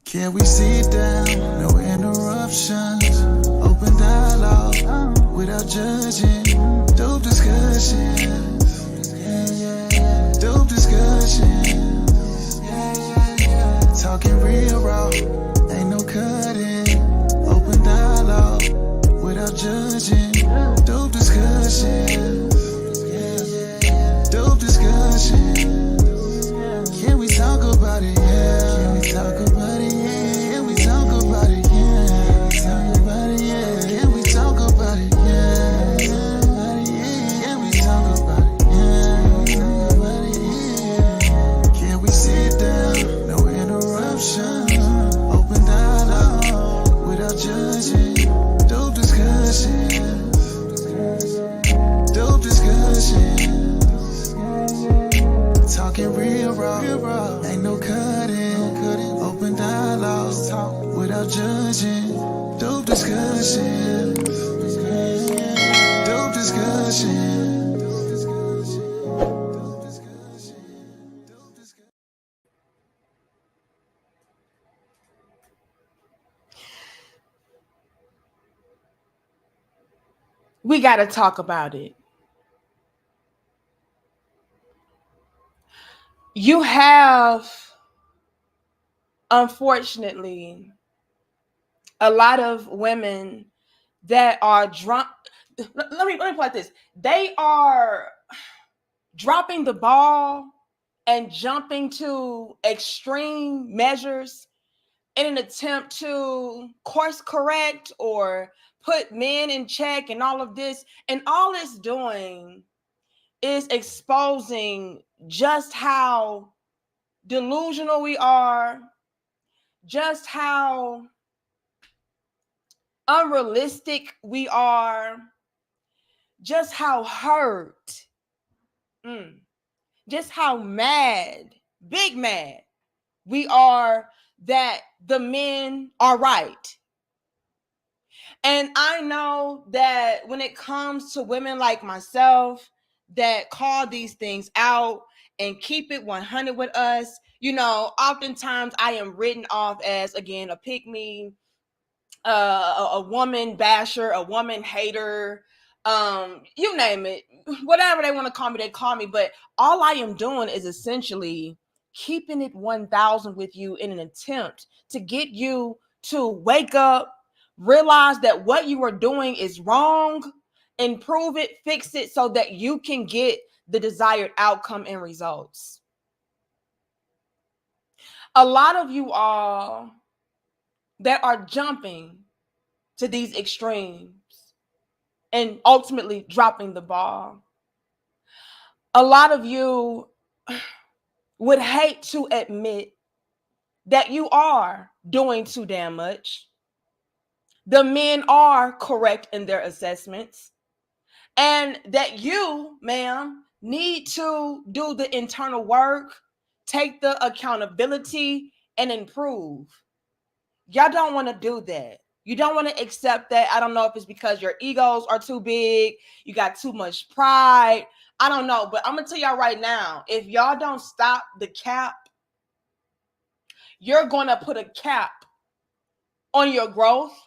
Can we sit down? No interruptions. Open dialogue without judging. Dope discussions. Dope discussions. Talking real raw. Ain't no cutting. Open dialogue without judging. Dope discussions. Dope discussions. Can we talk about it? Yeah. Can we talk about it? Yeah. Can we talk about it? Yeah. Can we talk about it? Yeah. Can we talk about it? Yeah. Can we sit down? No interruption. Open dialogue without judging. Dope discussions. Dope discussions. Talking real raw, ain't no cutting. Open dialogue without judging. Dope discussions. Dope discussions. We got to talk about it. You have, unfortunately, a lot of women that are drunk. Let me put it like this. They are dropping the ball and jumping to extreme measures in an attempt to course correct or put men in check and all of this. And all it's doing is exposing just how delusional we are, just how unrealistic we are, just how hurt, just how mad, big mad we are that the men are right. And I know that when it comes to women like myself that call these things out and keep it 100 with us, you know, oftentimes I am written off as, again, a pick-me, a woman basher, a woman hater, you name it, whatever they want to call me, they call me. But all I am doing is essentially keeping it 1,000 with you in an attempt to get you to wake up, realize that what you are doing is wrong, improve it, fix it so that you can get the desired outcome and results. A lot of you all that are jumping to these extremes and ultimately dropping the ball, a lot of you would hate to admit that you are doing too damn much. The men are correct in their assessments, and that you, ma'am, need to do the internal work, take the accountability, and improve. Y'all don't want to do that. You don't want to accept that. I don't know if it's because your egos are too big, you got too much pride. I don't know, but I'm going to tell y'all right now, if y'all don't stop the cap, you're going to put a cap on your growth,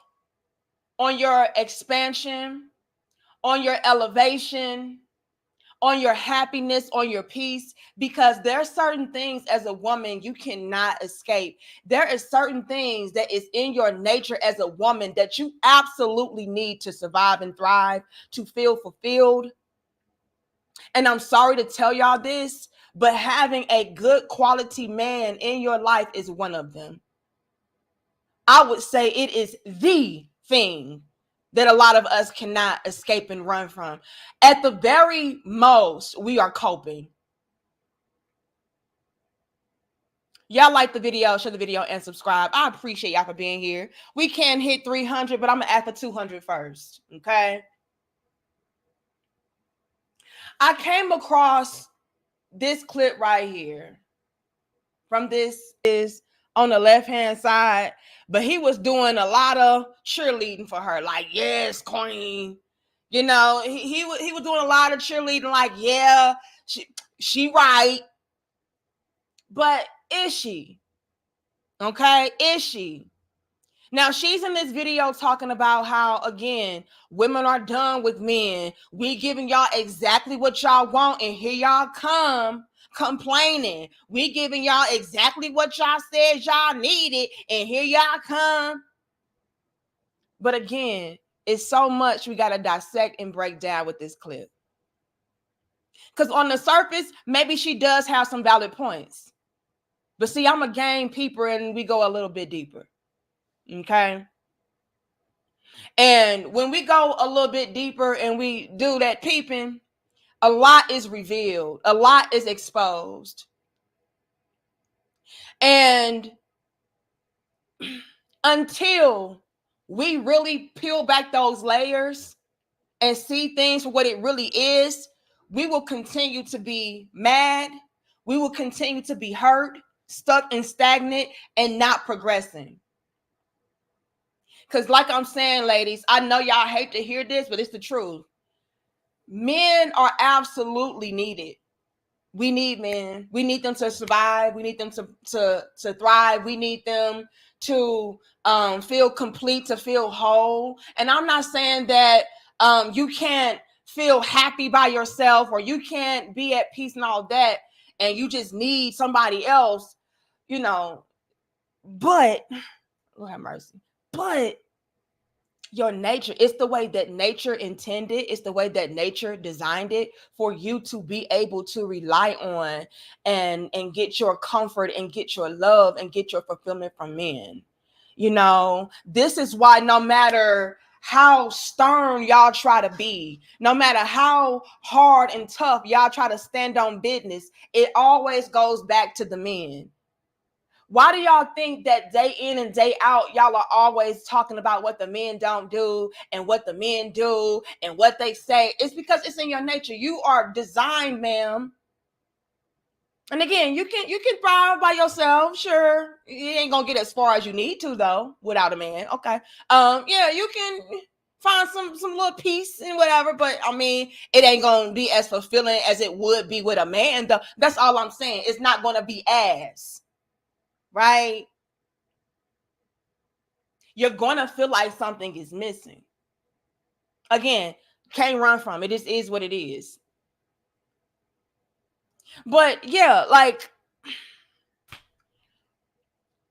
on your expansion, on your elevation, on your happiness, on your peace, because there are certain things as a woman you cannot escape. There are certain things that is in your nature as a woman that you absolutely need to survive and thrive, to feel fulfilled. And I'm sorry to tell y'all this, but having a good quality man in your life is one of them. I would say it is the thing that a lot of us cannot escape and run from. At the very most, we are coping. Y'all like the video, share the video, and subscribe. I appreciate y'all for being here. We can hit 300, but I'm going to ask for 200 first, okay? I came across this clip right here. From this is on the left-hand side, but he was doing a lot of cheerleading for her, like, yes, queen. You know, he was doing a lot of cheerleading, like, yeah, she right. But is she? Okay, is she? Now, she's in this video talking about how, again, women are done with men. We giving y'all exactly what y'all want, and here y'all come complaining. We giving y'all exactly what y'all said y'all needed, and here y'all come. But again, it's so much we got to dissect and break down with this clip. Because on the surface, maybe she does have some valid points. But see, I'm a game peeper, and we go a little bit deeper. Okay? And when we go a little bit deeper and we do that peeping, a lot is revealed, a lot is exposed. And until we really peel back those layers and see things for what it really is, we will continue to be mad. We will continue to be hurt, stuck and stagnant, and not progressing. Because like I'm saying, ladies, I know y'all hate to hear this, but it's the truth. Men are absolutely needed. We need men. We need them to survive. We need them to thrive. We need them to feel complete, to feel whole. And I'm not saying that you can't feel happy by yourself, or you can't be at peace and all that, and you just need somebody else, you know. But Lord have mercy. But your nature, it's the way that nature intended, it's the way that nature designed it for you to be able to rely on and get your comfort and get your love and get your fulfillment from men. You know, this is why no matter how stern y'all try to be, no matter how hard and tough y'all try to stand on business, it always goes back to the men. Why do y'all think that day in and day out, y'all are always talking about what the men don't do and what the men do and what they say? It's because it's in your nature. You are designed, ma'am. And again, you can thrive by yourself. Sure, you ain't gonna get as far as you need to though without a man. Okay, yeah, you can find some little peace and whatever, but I mean, it ain't gonna be as fulfilling as it would be with a man. Though, that's all I'm saying. It's not gonna be as right. You're going to feel like something is missing. Again, can't run from it. It just is what it is. But yeah, like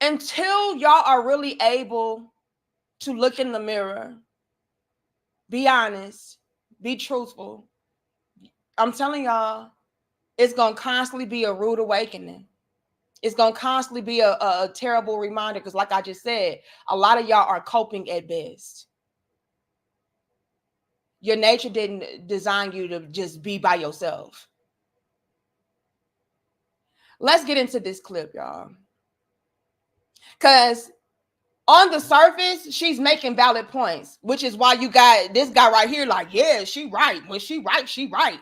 until y'all are really able to look in the mirror, be honest, be truthful, I'm telling y'all, it's going to constantly be a rude awakening. It's going to constantly be a terrible reminder because like I just said, a lot of y'all are coping at best. Your nature didn't design you to just be by yourself. Let's get into this clip, y'all. Because on the surface, she's making valid points, which is why you got this guy right here like, yeah, she right. When she right, she right.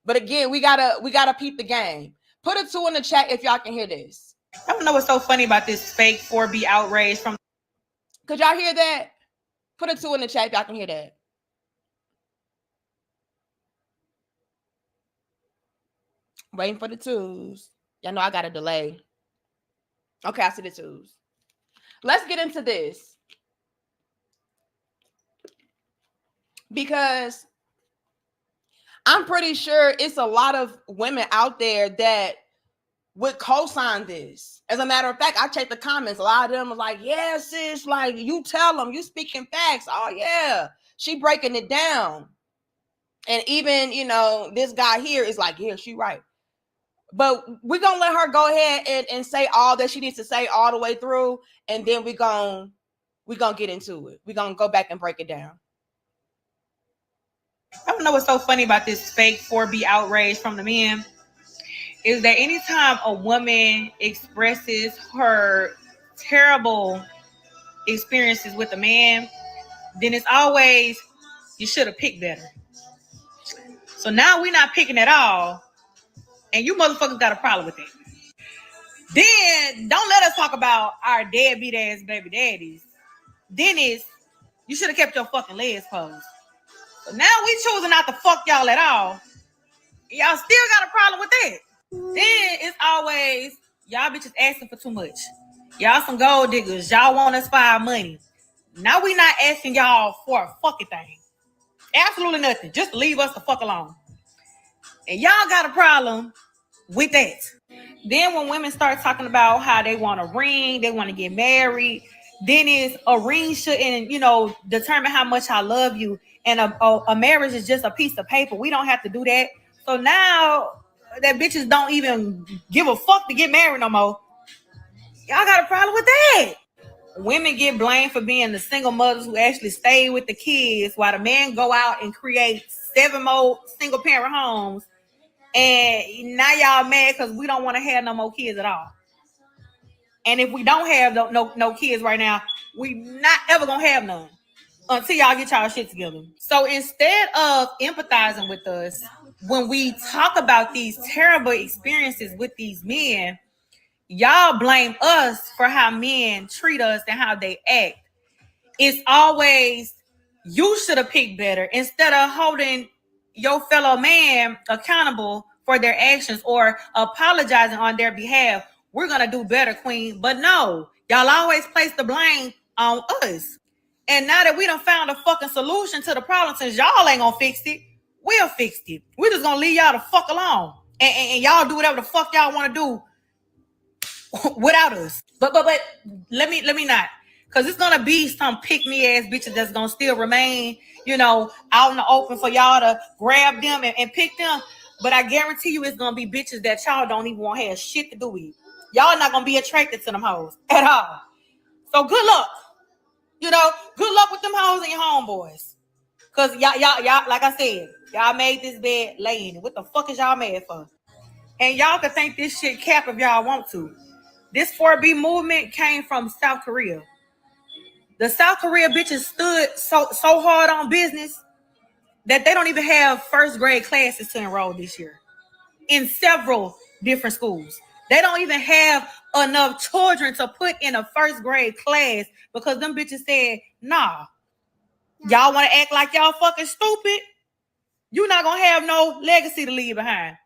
But again, we gotta peep the game. Put a 2 in the chat if y'all can hear this. I don't know what's so funny about this fake 4B outrage from. Could y'all hear that? Put a 2 in the chat if y'all can hear that. Waiting for the 2s. Y'all know I got a delay. Okay, I see the 2s. Let's get into this. Because I'm pretty sure it's a lot of women out there that would co-sign this. As a matter of fact, I checked the comments. A lot of them are like, yeah, sis, like you tell them, you speaking facts. Oh, yeah, she breaking it down. And even, you know, this guy here is like, yeah, she right. But we're going to let her go ahead and say all that she needs to say all the way through. And then we're going to get into it. We're going to go back and break it down. I don't know what's so funny about this fake 4B outrage from the men is that anytime a woman expresses her terrible experiences with a man, then it's always, you should have picked better. So now we're not picking at all, and you motherfuckers got a problem with it. Then don't let us talk about our deadbeat ass baby daddies. Then it's, you should have kept your fucking legs closed. So now we choosing not to fuck y'all at all. Y'all still got a problem with that. Then it's always, y'all bitches asking for too much. Y'all some gold diggers. Y'all want us for our money. Now we not asking y'all for a fucking thing. Absolutely nothing. Just leave us the fuck alone. And y'all got a problem with that. Then when women start talking about how they want a ring, they want to get married, then is a ring shouldn't, determine how much I love you. And a marriage is just a piece of paper. We don't have to do that. So now that bitches don't even give a fuck to get married no more. Y'all got a problem with that. Women get blamed for being the single mothers who actually stay with the kids while the men go out and create 7 more single parent homes. And now y'all mad because we don't want to have no more kids at all. And if we don't have no kids right now, we not ever gonna have none until y'all get y'all shit together. So instead of empathizing with us when we talk about these terrible experiences with these men, y'all blame us for how men treat us and how they act. It's always you should have picked better instead of holding your fellow man accountable for their actions or apologizing on their behalf. We're gonna do better, queen. But no, y'all always place the blame on us. And now that we done found a fucking solution to the problem, since y'all ain't gonna fix it, we'll fix it. We're just gonna leave y'all the fuck alone. And y'all do whatever the fuck y'all wanna do without us. But let me not. Because it's gonna be some pick-me-ass bitches that's gonna still remain, out in the open for y'all to grab them and pick them. But I guarantee you it's gonna be bitches that y'all don't even want to have shit to do with. Y'all not gonna be attracted to them hoes at all. So good luck. Good luck with them hoes and your homeboys. Cause y'all, like I said, y'all made this bed lay in it. What the fuck is y'all mad for? And y'all can think this shit cap if y'all want to. This 4B movement came from South Korea. The South Korea bitches stood so hard on business that they don't even have first grade classes to enroll this year in several different schools. They don't even have enough children to put in a first grade class because them bitches said, nah, y'all want to act like y'all fucking stupid? You're not going to have no legacy to leave behind.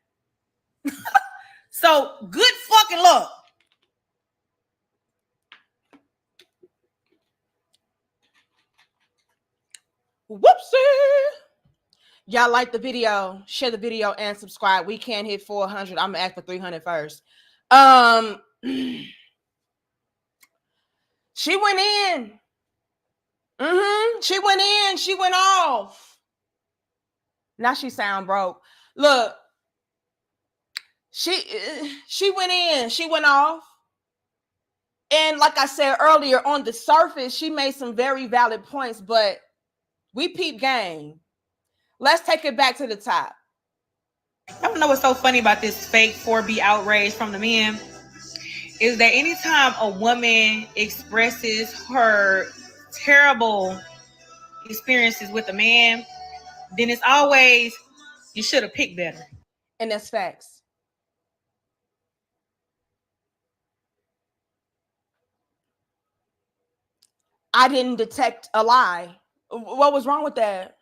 So good fucking luck. Whoopsie. Y'all like the video, share the video, and subscribe. We can't hit 400. I'm gonna ask for 300 first. She went in. She went in. She went off. Now she sound broke. Look, she went in. She went off. And like I said earlier, on the surface, she made some very valid points, but we peep game. Let's take it back to the top. I don't know what's so funny about this fake 4B outrage from the men is that anytime a woman expresses her terrible experiences with a man, then it's always, you should have picked better. And that's facts. I didn't detect a lie. What was wrong with that?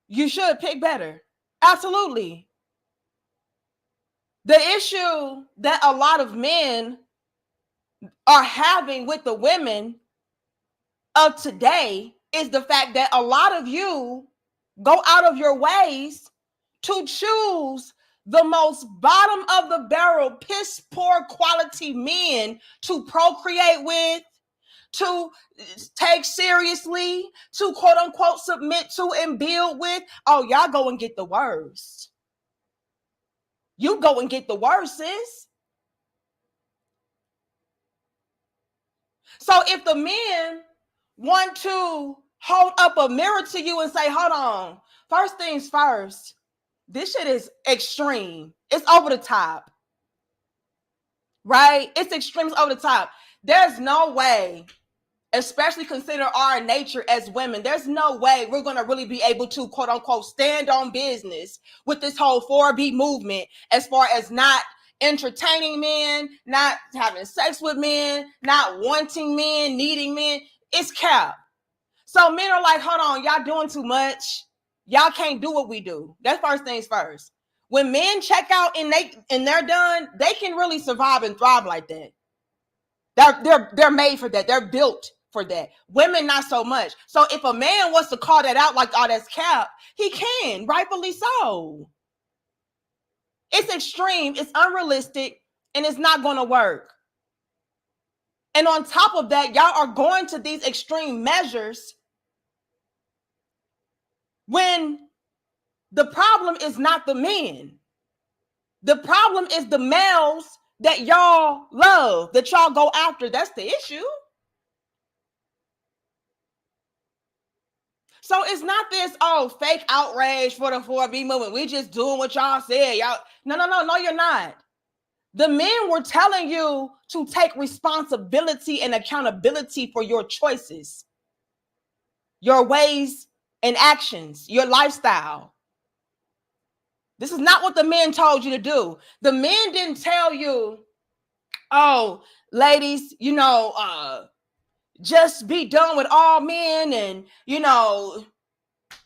You should pick better. Absolutely. The issue that a lot of men are having with the women of today is the fact that a lot of you go out of your ways to choose the most bottom of the barrel, piss poor quality men to procreate with, to take seriously, to quote unquote submit to and build with. Oh, y'all go and get the worst. You go and get the worst, sis. So if the men want to hold up a mirror to you and say, hold on, first things first, this shit is extreme. It's over the top. Right? It's extreme, it's over the top. There's no way, especially consider our nature as women, there's no way we're going to really be able to, quote unquote, stand on business with this whole 4B movement as far as not entertaining men, not having sex with men, not wanting men, needing men. It's cap. So men are like, hold on, y'all doing too much. Y'all can't do what we do. That's first things first. When men check out and they're done, they can really survive and thrive like that. They're made for that. They're built for that. Women, not so much. So if a man wants to call that out like, oh, that's cap, he can, rightfully so. It's extreme, it's unrealistic, and it's not going to work. And on top of that, y'all are going to these extreme measures when the problem is not the men. The problem is the males that y'all love, that y'all go after. That's the issue. So it's not this, oh, fake outrage for the 4B movement. We just doing what y'all said. Y'all, no, you're not. The men were telling you to take responsibility and accountability for your choices, your ways and actions, your lifestyle. This is not what the men told you to do. The men didn't tell you, oh, ladies, just be done with all men and,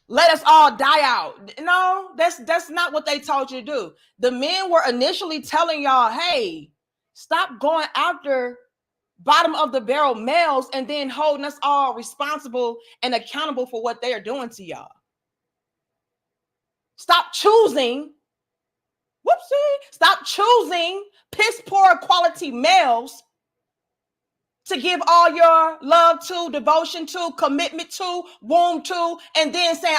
let us all die out. No, that's not what they told you to do. The men were initially telling y'all, hey, stop going after bottom of the barrel males and then holding us all responsible and accountable for what they are doing to y'all. Stop choosing piss poor quality males to give all your love to, devotion to, commitment to, womb to, and then say,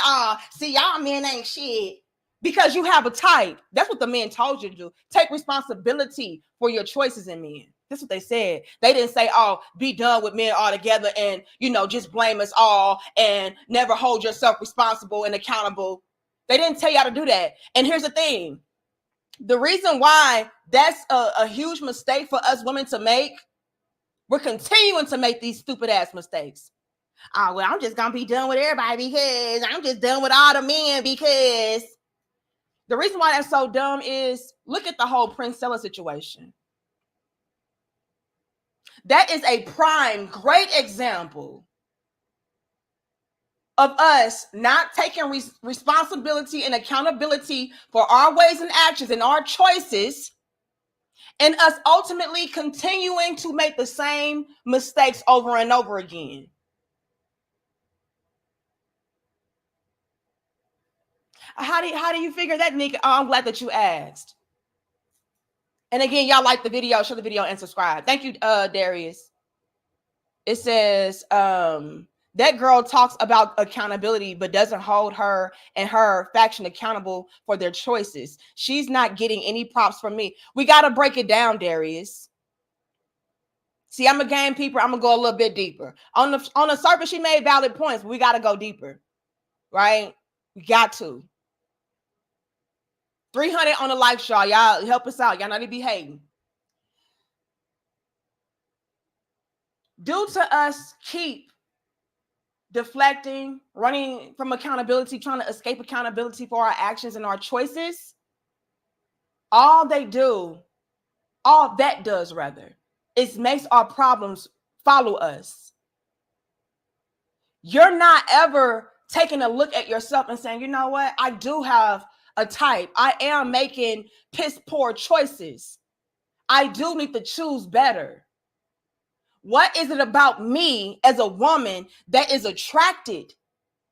see, y'all men ain't shit because you have a type. That's what the men told you to do. Take responsibility for your choices in men. That's what they said. They didn't say, oh, be done with men altogether and, just blame us all and never hold yourself responsible and accountable. They didn't tell y'all to do that. And here's the thing. The reason why that's a huge mistake for us women to make, we're continuing to make these stupid ass mistakes. Oh, well, I'm just going to be done with everybody because I'm just done with all the men because the reason why that's so dumb is look at the whole Princella situation. That is a prime, great example of us not taking responsibility and accountability for our ways and actions and our choices, and us ultimately continuing to make the same mistakes over and over again. How do you figure that, Nika? Oh, I'm glad that you asked. And again, y'all like the video, share the video and subscribe. Thank you, Darius. It says, that girl talks about accountability, but doesn't hold her and her faction accountable for their choices. She's not getting any props from me. We got to break it down, Darius. See, I'm a game peeper. I'm going to go a little bit deeper. On the surface, she made valid points, but we got to go deeper, right? We got to. 300 on the like, y'all. Y'all help us out. Y'all not to be hating. Due to us keep deflecting, running from accountability, trying to escape accountability for our actions and our choices, all that does is makes our problems follow us. You're not ever taking a look at yourself and saying, you know what? I do have a type. I am making piss poor choices. I do need to choose better. What is it about me as a woman that is attracted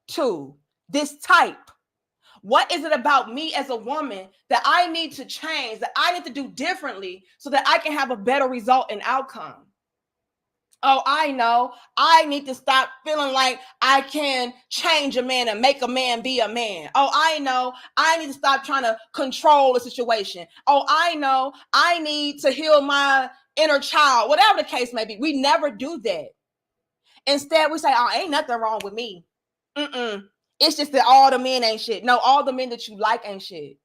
to this type? What is it about me as a woman that I need to change, that I need to do differently so that I can have a better result and outcome? Oh, I know. I need to stop feeling like I can change a man and make a man be a man. Oh, I know. I need to stop trying to control the situation. Oh, I know. I need to heal my inner child, whatever the case may be. We never do that. Instead, we say, oh, ain't nothing wrong with me. It's just that all the men ain't shit. No, all the men that you like ain't shit.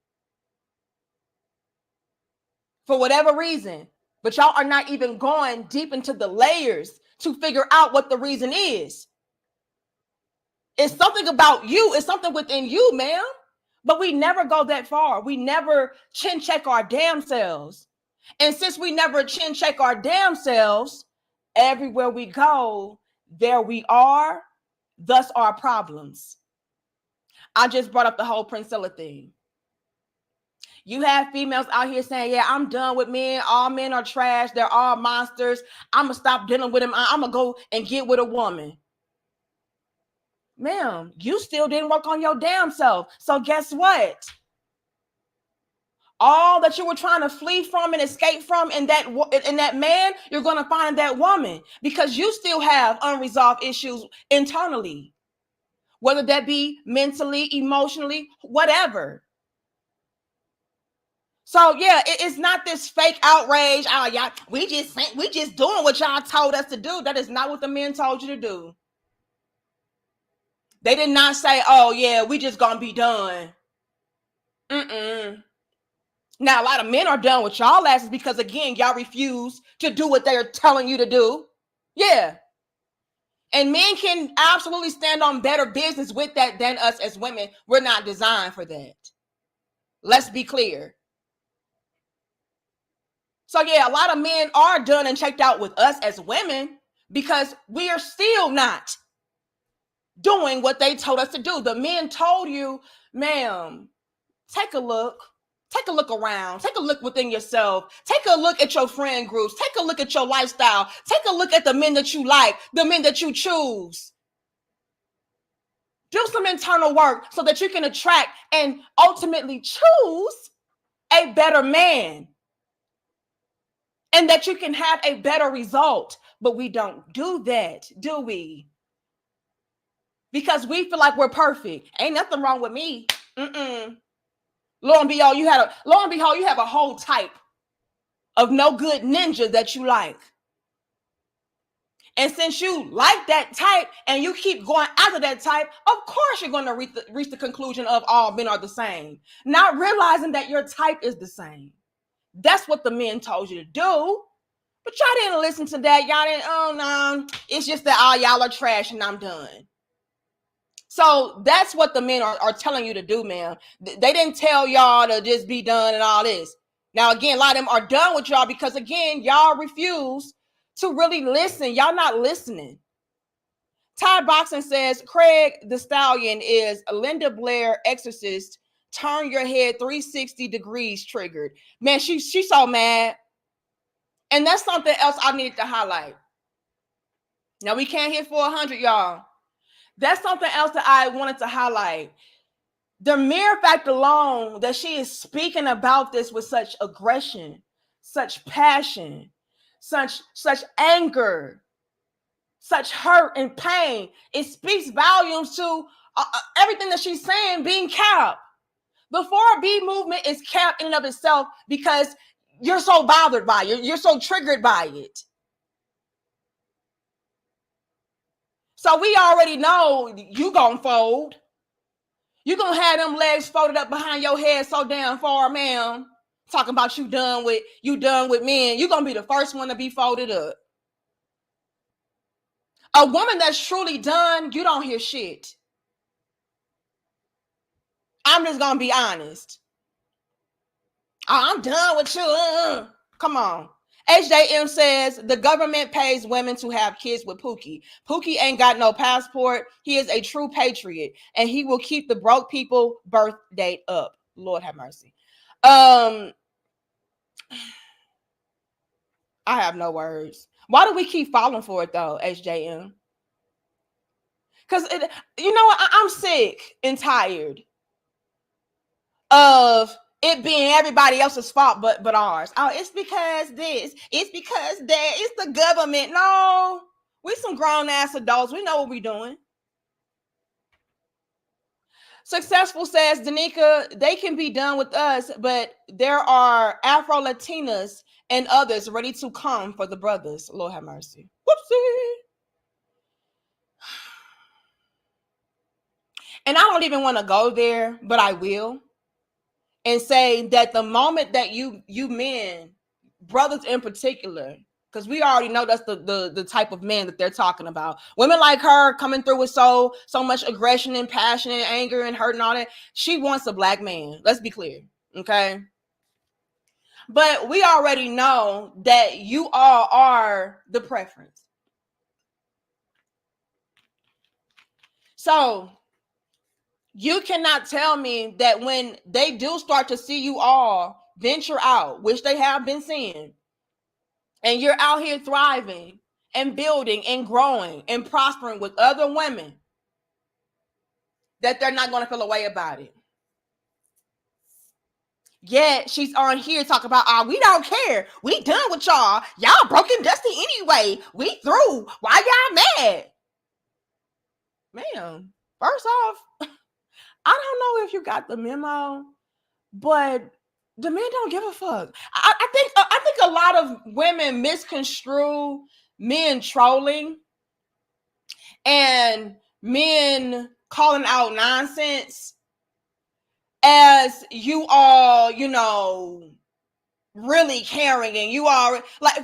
For whatever reason. But y'all are not even going deep into the layers to figure out what the reason is. It's something about you. It's something within you, ma'am. But we never go that far. We never chin check our damn selves. And since we never chin check our damn selves, everywhere we go, there we are. Thus our problems. I just brought up the whole Princella thing. You have females out here saying, yeah, I'm done with men. All men are trash. They're all monsters. I'm going to stop dealing with them. I'm going to go and get with a woman. Ma'am, you still didn't work on your damn self. So guess what? All that you were trying to flee from and escape from in that man, you're going to find that woman, because you still have unresolved issues internally, whether that be mentally, emotionally, whatever. So yeah, it's not this fake outrage. Oh, y'all, we just doing what y'all told us to do. That is not what the men told you to do. They did not say, oh yeah, we just gonna be done. Now, a lot of men are done with y'all asses because, again, y'all refuse to do what they're telling you to do. Yeah. And men can absolutely stand on better business with that than us as women. We're not designed for that. Let's be clear. So, yeah, a lot of men are done and checked out with us as women because we are still not doing what they told us to do. The men told you, ma'am, take a look. Take a look around. Take a look within yourself. Take a look at your friend groups. Take a look at your lifestyle. Take a look at the men that you like, the men that you choose. Do some internal work so that you can attract and ultimately choose a better man, and that you can have a better result. But we don't do that, do we? Because we feel like we're perfect. Ain't nothing wrong with me. Lo and behold, you have a whole type of no good ninja that you like. And since you like that type and you keep going after that type, of course you're going to reach the conclusion of all men are the same, not realizing that your type is the same. That's what the men told you to do. But y'all didn't listen to that. Y'all didn't, oh no, it's just that all y'all are trash and I'm done. So that's what the men are telling you to do, man. They didn't tell y'all to just be done and all this. Now, again, a lot of them are done with y'all because, again, y'all refuse to really listen. Y'all not listening. Ty Boxing says, Craig the Stallion is a Linda Blair exorcist. Turn your head 360 degrees triggered. Man, she's so mad. And that's something else I needed to highlight. Now, we can't hit 400, y'all. That's something else that I wanted to highlight. The mere fact alone that she is speaking about this with such aggression, such passion, such anger, such hurt and pain, it speaks volumes to everything that she's saying being cap. The 4B movement is cap in and of itself because you're so bothered by it. You're so triggered by it. So we already know you gonna fold. You gonna have them legs folded up behind your head so damn far, ma'am. Talking about you done with men. You gonna be the first one to be folded up. A woman that's truly done, you don't hear shit. I'm just gonna be honest. I'm done with you. Come on. HJM says the government pays women to have kids with Pookie. Pookie ain't got no passport. He is a true patriot, and he will keep the broke people birth date up. Lord have mercy. I have no words. Why do we keep falling for it though, HJM? Because you know what? I'm sick and tired of it being everybody else's fault but ours. Oh, it's because this, it's because that, it's the government. No, we some grown-ass adults. We know what we're doing. Successful says, Danica, they can be done with us, but there are Afro-Latinas and others ready to come for the brothers. Lord have mercy. Whoopsie. And I don't even want to go there, but I will. And say that the moment that you men, brothers in particular, because we already know that's the type of man that they're talking about. Women like her coming through with so much aggression and passion and anger and hurt and all that. She wants a black man. Let's be clear. Okay. But we already know that you all are the preference. So You cannot tell me that when they do start to see you all venture out, which they have been seeing, and you're out here thriving and building and growing and prospering with other women, that they're not going to feel a way about it. Yet she's on here talking about, oh, we don't care. We done with y'all. Y'all broken dusty anyway. We through. Why y'all mad? Ma'am, first off, I don't know if you got the memo, but the men don't give a fuck. I think a lot of women misconstrue men trolling and men calling out nonsense as you all, really caring, and you are like,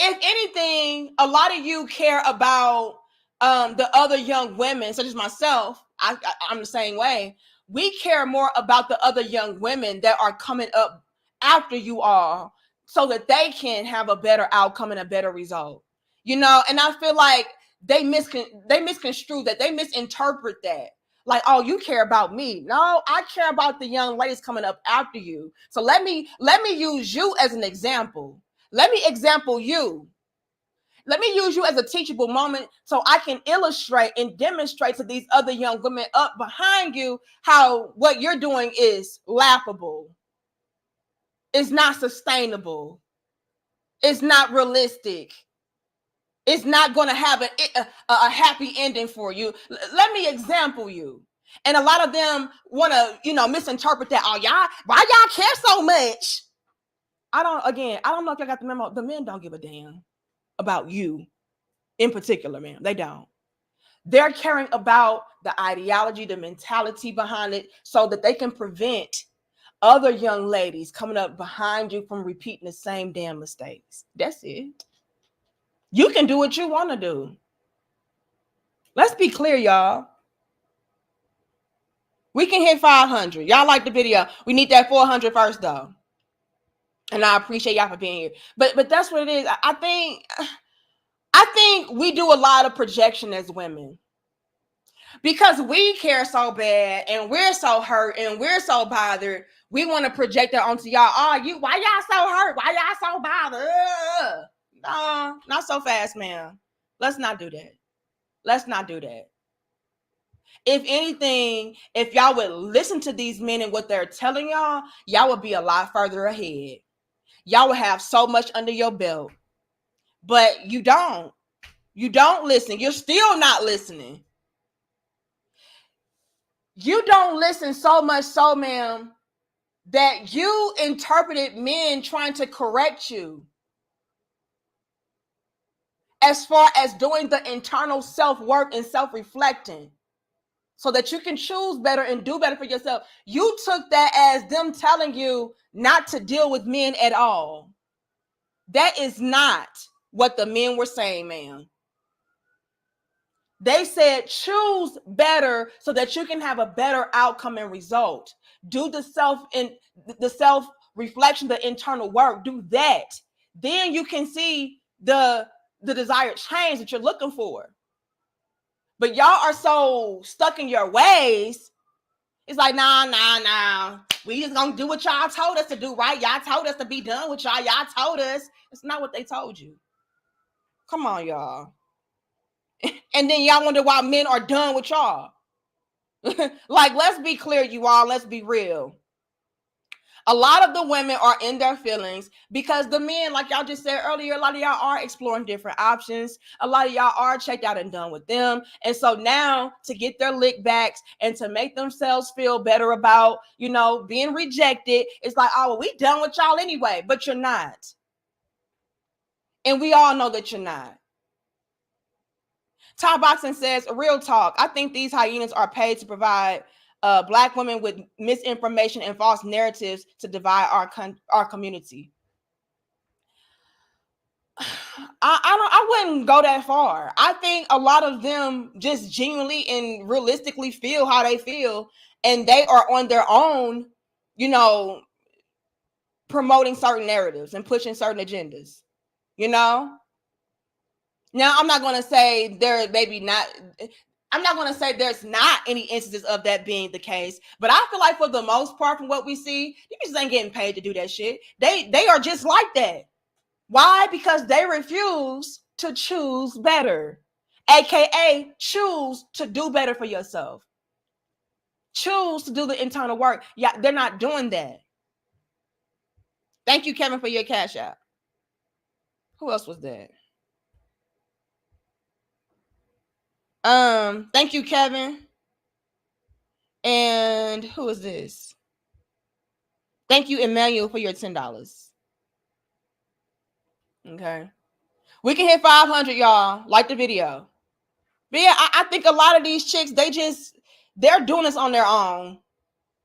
if anything, a lot of you care about the other young women, such as myself. I'm the same way. We care more about the other young women that are coming up after you all, so that they can have a better outcome and a better result. And I feel like they misconstrue that, they misinterpret that. Like, oh, you care about me. No, I care about the young ladies coming up after you. So let me use you as an example. Let me example you. Let me use you as a teachable moment so I can illustrate and demonstrate to these other young women up behind you how what you're doing is laughable. It's not sustainable. It's not realistic. It's not going to have a happy ending for you. Let me example you. And a lot of them want to, misinterpret that. Oh, why y'all care so much? I don't know if y'all got the memo. The men don't give a damn about you in particular, man. They don't. They're caring about the ideology, the mentality behind it, so that they can prevent other young ladies coming up behind you from repeating the same damn mistakes. That's it. You can do what you want to do. Let's be clear, y'all. We can hit 500. Y'all like the video. We need that 400 first, though. And I appreciate y'all for being here. But that's what it is. I think we do a lot of projection as women, because we care so bad and we're so hurt and we're so bothered. We want to project that onto y'all. Oh, why y'all so hurt? Why y'all so bothered? No, not so fast, man. Let's not do that. Let's not do that. If anything, if y'all would listen to these men and what they're telling y'all would be a lot further ahead. Y'all would have so much under your belt. But you don't. You don't listen. You're still not listening. You don't listen so much so, ma'am, that you interpreted men trying to correct you as far as doing the internal self-work and self-reflecting so that you can choose better and do better for yourself. You took that as them telling you not to deal with men at all. That is not what the men were saying, ma'am. They said choose better so that you can have a better outcome and result. Do the self reflection, the internal work. Do that. Then you can see the desired change that you're looking for. But y'all are so stuck in your ways. It's like, nah. We just gonna do what y'all told us to do, right? Y'all told us to be done with y'all. Y'all told us. It's not what they told you. Come on, y'all. And then y'all wonder why men are done with y'all. Like, let's be clear, you all. Let's be real. A lot of the women are in their feelings because the men, like y'all just said earlier, a lot of y'all are exploring different options. A lot of y'all are checked out and done with them. And so now to get their lick backs and to make themselves feel better about, being rejected, it's like, oh, well, we done with y'all anyway, but you're not. And we all know that you're not. Top Boxing says, real talk, I think these hyenas are paid to provide Black women with misinformation and false narratives to divide our community. I wouldn't go that far. I think a lot of them just genuinely and realistically feel how they feel, and they are on their own, promoting certain narratives and pushing certain agendas, Now, I'm not going to say they're maybe not. I'm not going to say there's not any instances of that being the case, but I feel like for the most part, from what we see, you just ain't getting paid to do that shit. They are just like that. Why? Because they refuse to choose better, aka choose to do better for yourself. Choose to do the internal work. Yeah, they're not doing that. Thank you, Kevin, for your cash out. Who else was that? Thank you, Kevin. And who is this? Thank you, Emmanuel, for your $10. Okay. We can hit 500, y'all. Like the video. But yeah, I think a lot of these chicks, they're doing this on their own.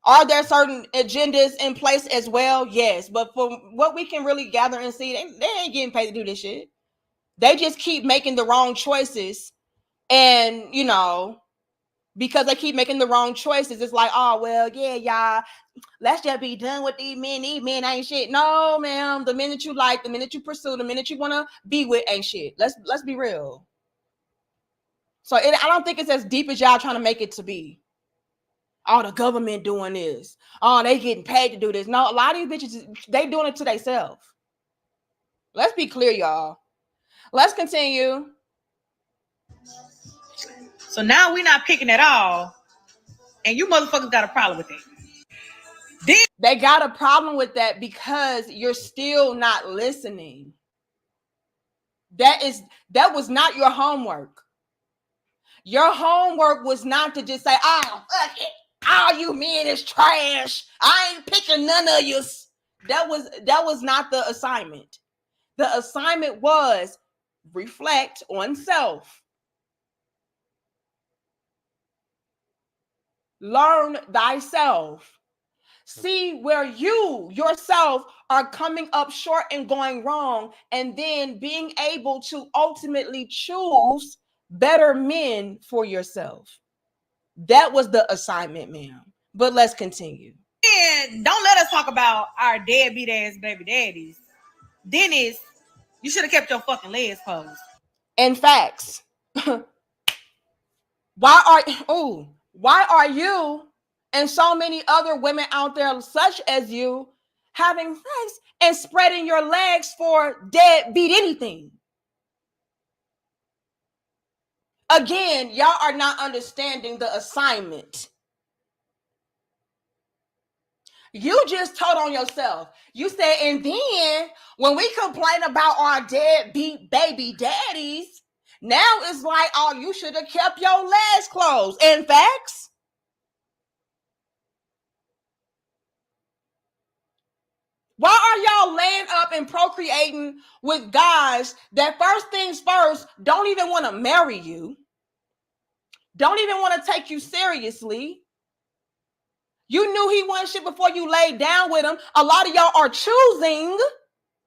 Are there certain agendas in place as well? Yes. But for what we can really gather and see, they ain't getting paid to do this shit. They just keep making the wrong choices. And, you know, because they keep making the wrong choices, it's like, oh, well, yeah, y'all, let's just be done with these men. These men ain't shit. No, ma'am. The men that you like, the men that you pursue, the men that you want to be with ain't shit. Let's be real. So I don't think it's as deep as y'all trying to make it to be. Oh, the government doing this. Oh, they getting paid to do this. No, a lot of these bitches, they doing it to themselves. Let's be clear, y'all. Let's continue. So now we're not picking at all, and you motherfuckers got a problem with it. They got a problem with that because you're still not listening. That was not your homework. Your homework was not to just say, oh, fuck it. All you men is trash. I ain't picking none of you. That was not the assignment. The assignment was reflect on self. Learn thyself. See where you yourself are coming up short and going wrong, and then being able to ultimately choose better men for yourself. That was the assignment, ma'am. But let's continue. And don't let us talk about our deadbeat ass baby daddies. Dennis, you should have kept your fucking legs closed. In facts, why are you and so many other women out there such as you having sex and spreading your legs for deadbeat anything? Again, y'all are not understanding the assignment. You just told on yourself. You said, and then when we complain about our deadbeat baby daddies, now it's like, oh, you should have kept your legs closed. In facts, why are y'all laying up and procreating with guys that first things first don't even want to marry you, don't even want to take you seriously? You knew he wasn't shit before you laid down with him. A lot of y'all are choosing,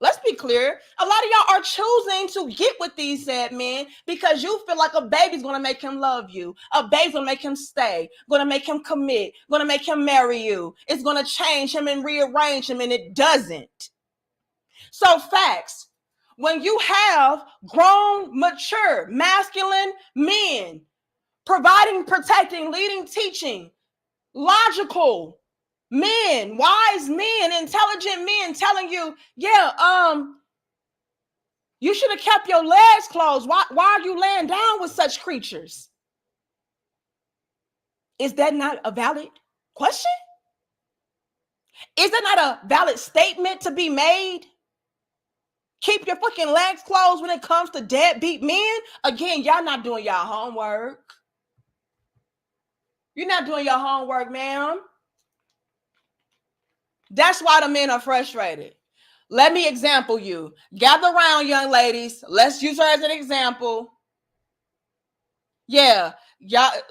let's be clear, a lot of y'all are choosing to get with these said men because you feel like a baby's going to make him love you. A baby's going to make him stay, going to make him commit, going to make him marry you. It's going to change him and rearrange him, and it doesn't. So facts, when you have grown, mature, masculine men providing, protecting, leading, teaching, logical men, wise men, intelligent men telling you, yeah, you should have kept your legs closed. Why are you laying down with such creatures? Is that not a valid question? Is that not a valid statement to be made? Keep your fucking legs closed when it comes to deadbeat men? Again, y'all not doing y'all homework. You're not doing your homework, ma'am. That's why the men are frustrated. Let me example you. Gather around, young ladies. Let's use her as an example. Yeah,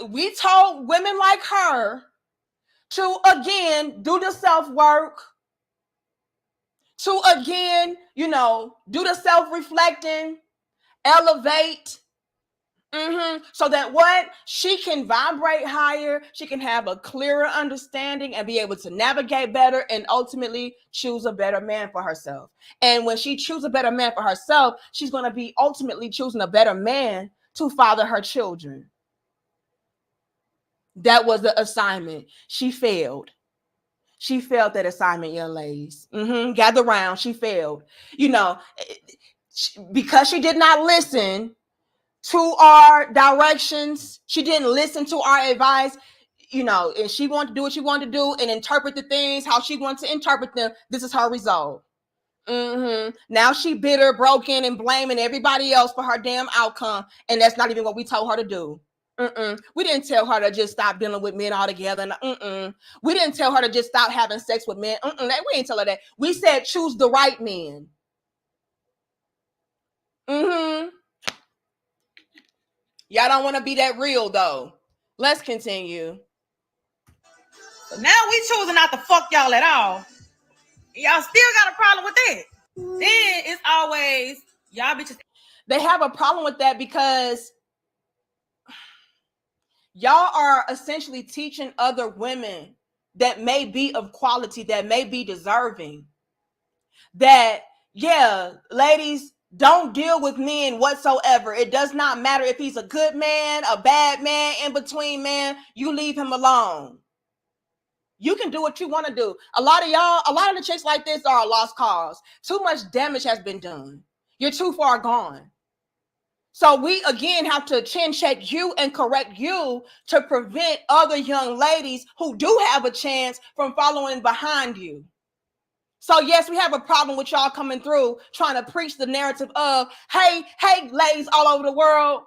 we told women like her to, again, do the self-work, to, again, do the self-reflecting, elevate, so that what? She can vibrate higher, she can have a clearer understanding and be able to navigate better and ultimately choose a better man for herself. And when she chooses a better man for herself, she's going to be ultimately choosing a better man to father her children. That was the assignment. She failed. She failed that assignment, young ladies. Gather round. She failed. You know, because she did not listen to our directions. She didn't listen to our advice. You know, and she wanted to do what she wanted to do and interpret the things how she wanted to interpret them. This is her result. Now she bitter, broken, and blaming everybody else for her damn outcome. And that's not even what we told her to do. We didn't tell her to just stop dealing with men altogether. We didn't tell her to just stop having sex with men. We didn't tell her that. We said choose the right men. Y'all don't want to be that real though. Let's continue. So now we choosing not to fuck y'all at all. Y'all still got a problem with that. Then it's always y'all bitches. They have a problem with that because y'all are essentially teaching other women that may be of quality, that may be deserving, that, yeah, ladies, don't deal with men whatsoever. It does not matter if he's a good man, a bad man, in between man, you leave him alone. You can do what you want to do. A lot of the chicks like this are a lost cause. Too much damage has been done. You're too far gone. So we, again, have to chin check you and correct you to prevent other young ladies who do have a chance from following behind you. So, yes, we have a problem with y'all coming through trying to preach the narrative of, hey, ladies all over the world,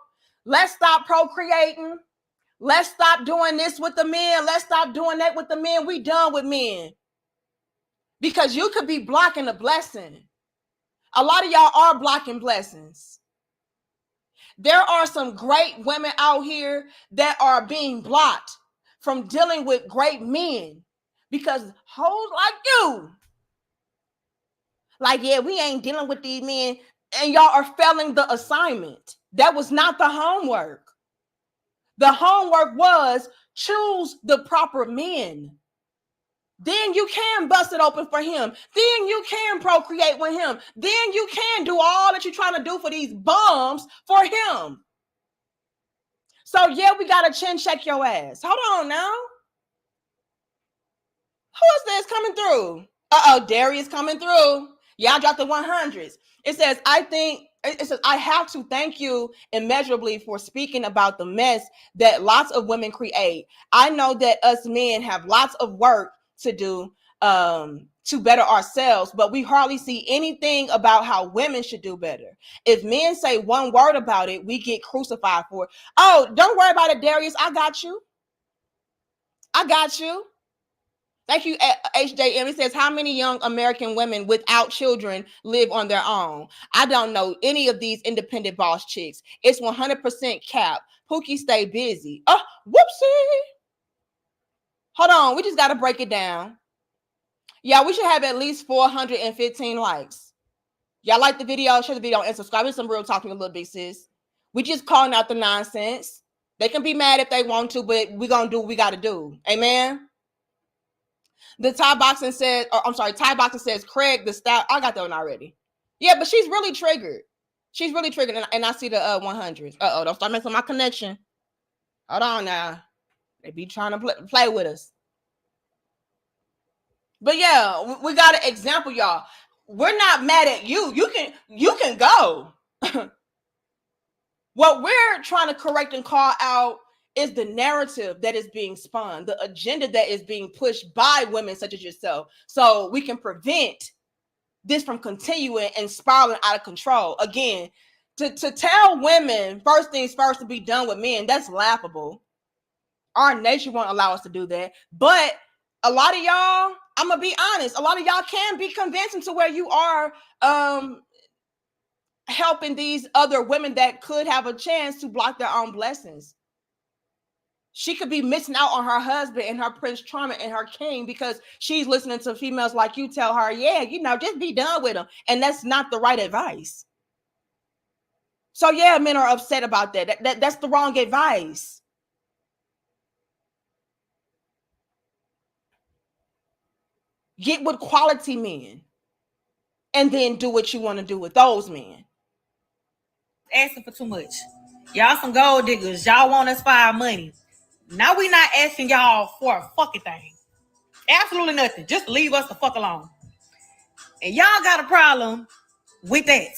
let's stop procreating. Let's stop doing this with the men. Let's stop doing that with the men. We done with men. Because you could be blocking a blessing. A lot of y'all are blocking blessings. There are some great women out here that are being blocked from dealing with great men because hoes like you, like, yeah, we ain't dealing with these men, and y'all are failing the assignment. That was not the homework. The homework was choose the proper men. Then you can bust it open for him. Then you can procreate with him. Then you can do all that you're trying to do for these bums for him. So, yeah, we got to chin check your ass. Hold on now. Who is this coming through? Darius coming through. Y'all dropped the 100s. It says, I have to thank you immeasurably for speaking about the mess that lots of women create. I know that us men have lots of work to do to better ourselves, but we hardly see anything about how women should do better. If men say one word about it, we get crucified for it. Oh, don't worry about it, Darius. I got you. Thank you, HJM. It says, how many young American women without children live on their own? I don't know any of these independent boss chicks. It's 100% cap. Pookie stay busy. Oh, whoopsie. Hold on. We just got to break it down. Yeah, we should have at least 415 likes. Y'all like the video? Share the video and subscribe. It's some real talking a little bit, sis. We just calling out the nonsense. They can be mad if they want to, but we're going to do what we got to do. Amen? Thai Boxing says, Craig, the style. I got that one already. Yeah, but she's really triggered. And I see the 100s. Don't start messing with my connection. Hold on now. They be trying to play with us. But yeah, we got an example, y'all. We're not mad at you. You can go. What we're trying to correct and call out is the narrative that is being spun, the agenda that is being pushed by women such as yourself, so we can prevent this from continuing and spiraling out of control. Again, to tell women first things first to be done with men, that's laughable. Our nature won't allow us to do that. But a lot of y'all, I'm gonna be honest, a lot of y'all can be convincing to where you are helping these other women that could have a chance to block their own blessings. She could be missing out on her husband and her Prince Charming and her king because she's listening to females like you tell her, yeah, just be done with them. And that's not the right advice. So, yeah, men are upset about that. That's the wrong advice. Get with quality men and then do what you want to do with those men. Asking for too much. Y'all some gold diggers. Y'all want us for our money. Now we not asking y'all for a fucking thing. Absolutely nothing. Just leave us the fuck alone. And y'all got a problem with that.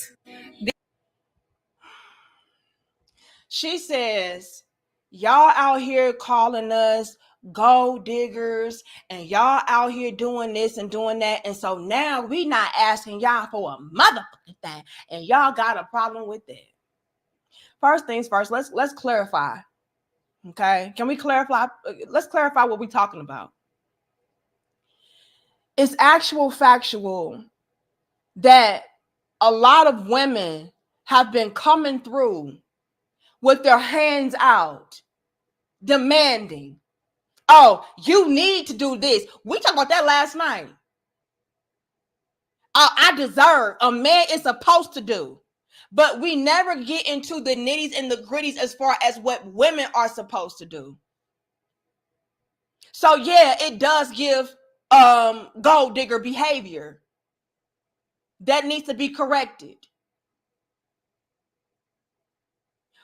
She says, y'all out here calling us gold diggers and y'all out here doing this and doing that. And so now we not asking y'all for a motherfucking thing. And y'all got a problem with that. First things first, let's clarify. Okay. Can we clarify? Let's clarify what we're talking about. It's actual factual that a lot of women have been coming through with their hands out, demanding, oh, you need to do this. We talked about that last night. I deserve, a man is supposed to do. But we never get into the nitties and the gritties as far as what women are supposed to do. So yeah, it does give gold digger behavior that needs to be corrected.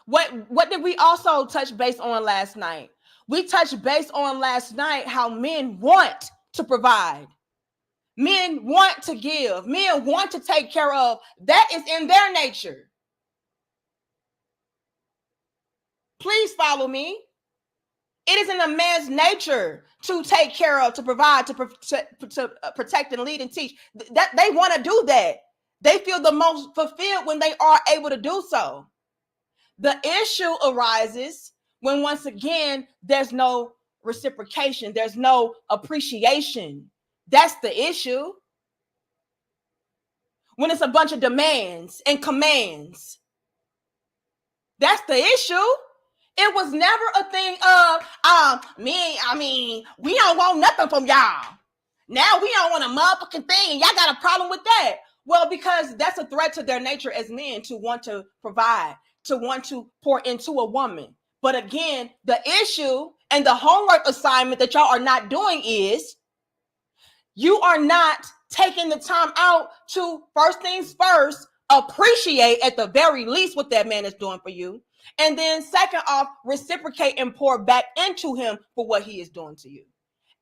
What did we also touch base on last night? We touched base on last night how men want to provide. Men want to give. Men want to take care of. That is in their nature. Please follow me. It is in a man's nature to take care of, to provide, to protect and lead and teach. That they want to do that. They feel the most fulfilled when they are able to do so. The issue arises when, once again, there's no reciprocation. There's no appreciation. That's the issue. When it's a bunch of demands and commands. That's the issue. It was never a thing of, we don't want nothing from y'all. Now we don't want a motherfucking thing. Y'all got a problem with that. Well, because that's a threat to their nature as men to want to provide, to want to pour into a woman. But again, the issue and the homework assignment that y'all are not doing is you are not taking the time out to, first things first, appreciate at the very least what that man is doing for you. And then second off, reciprocate and pour back into him for what he is doing to you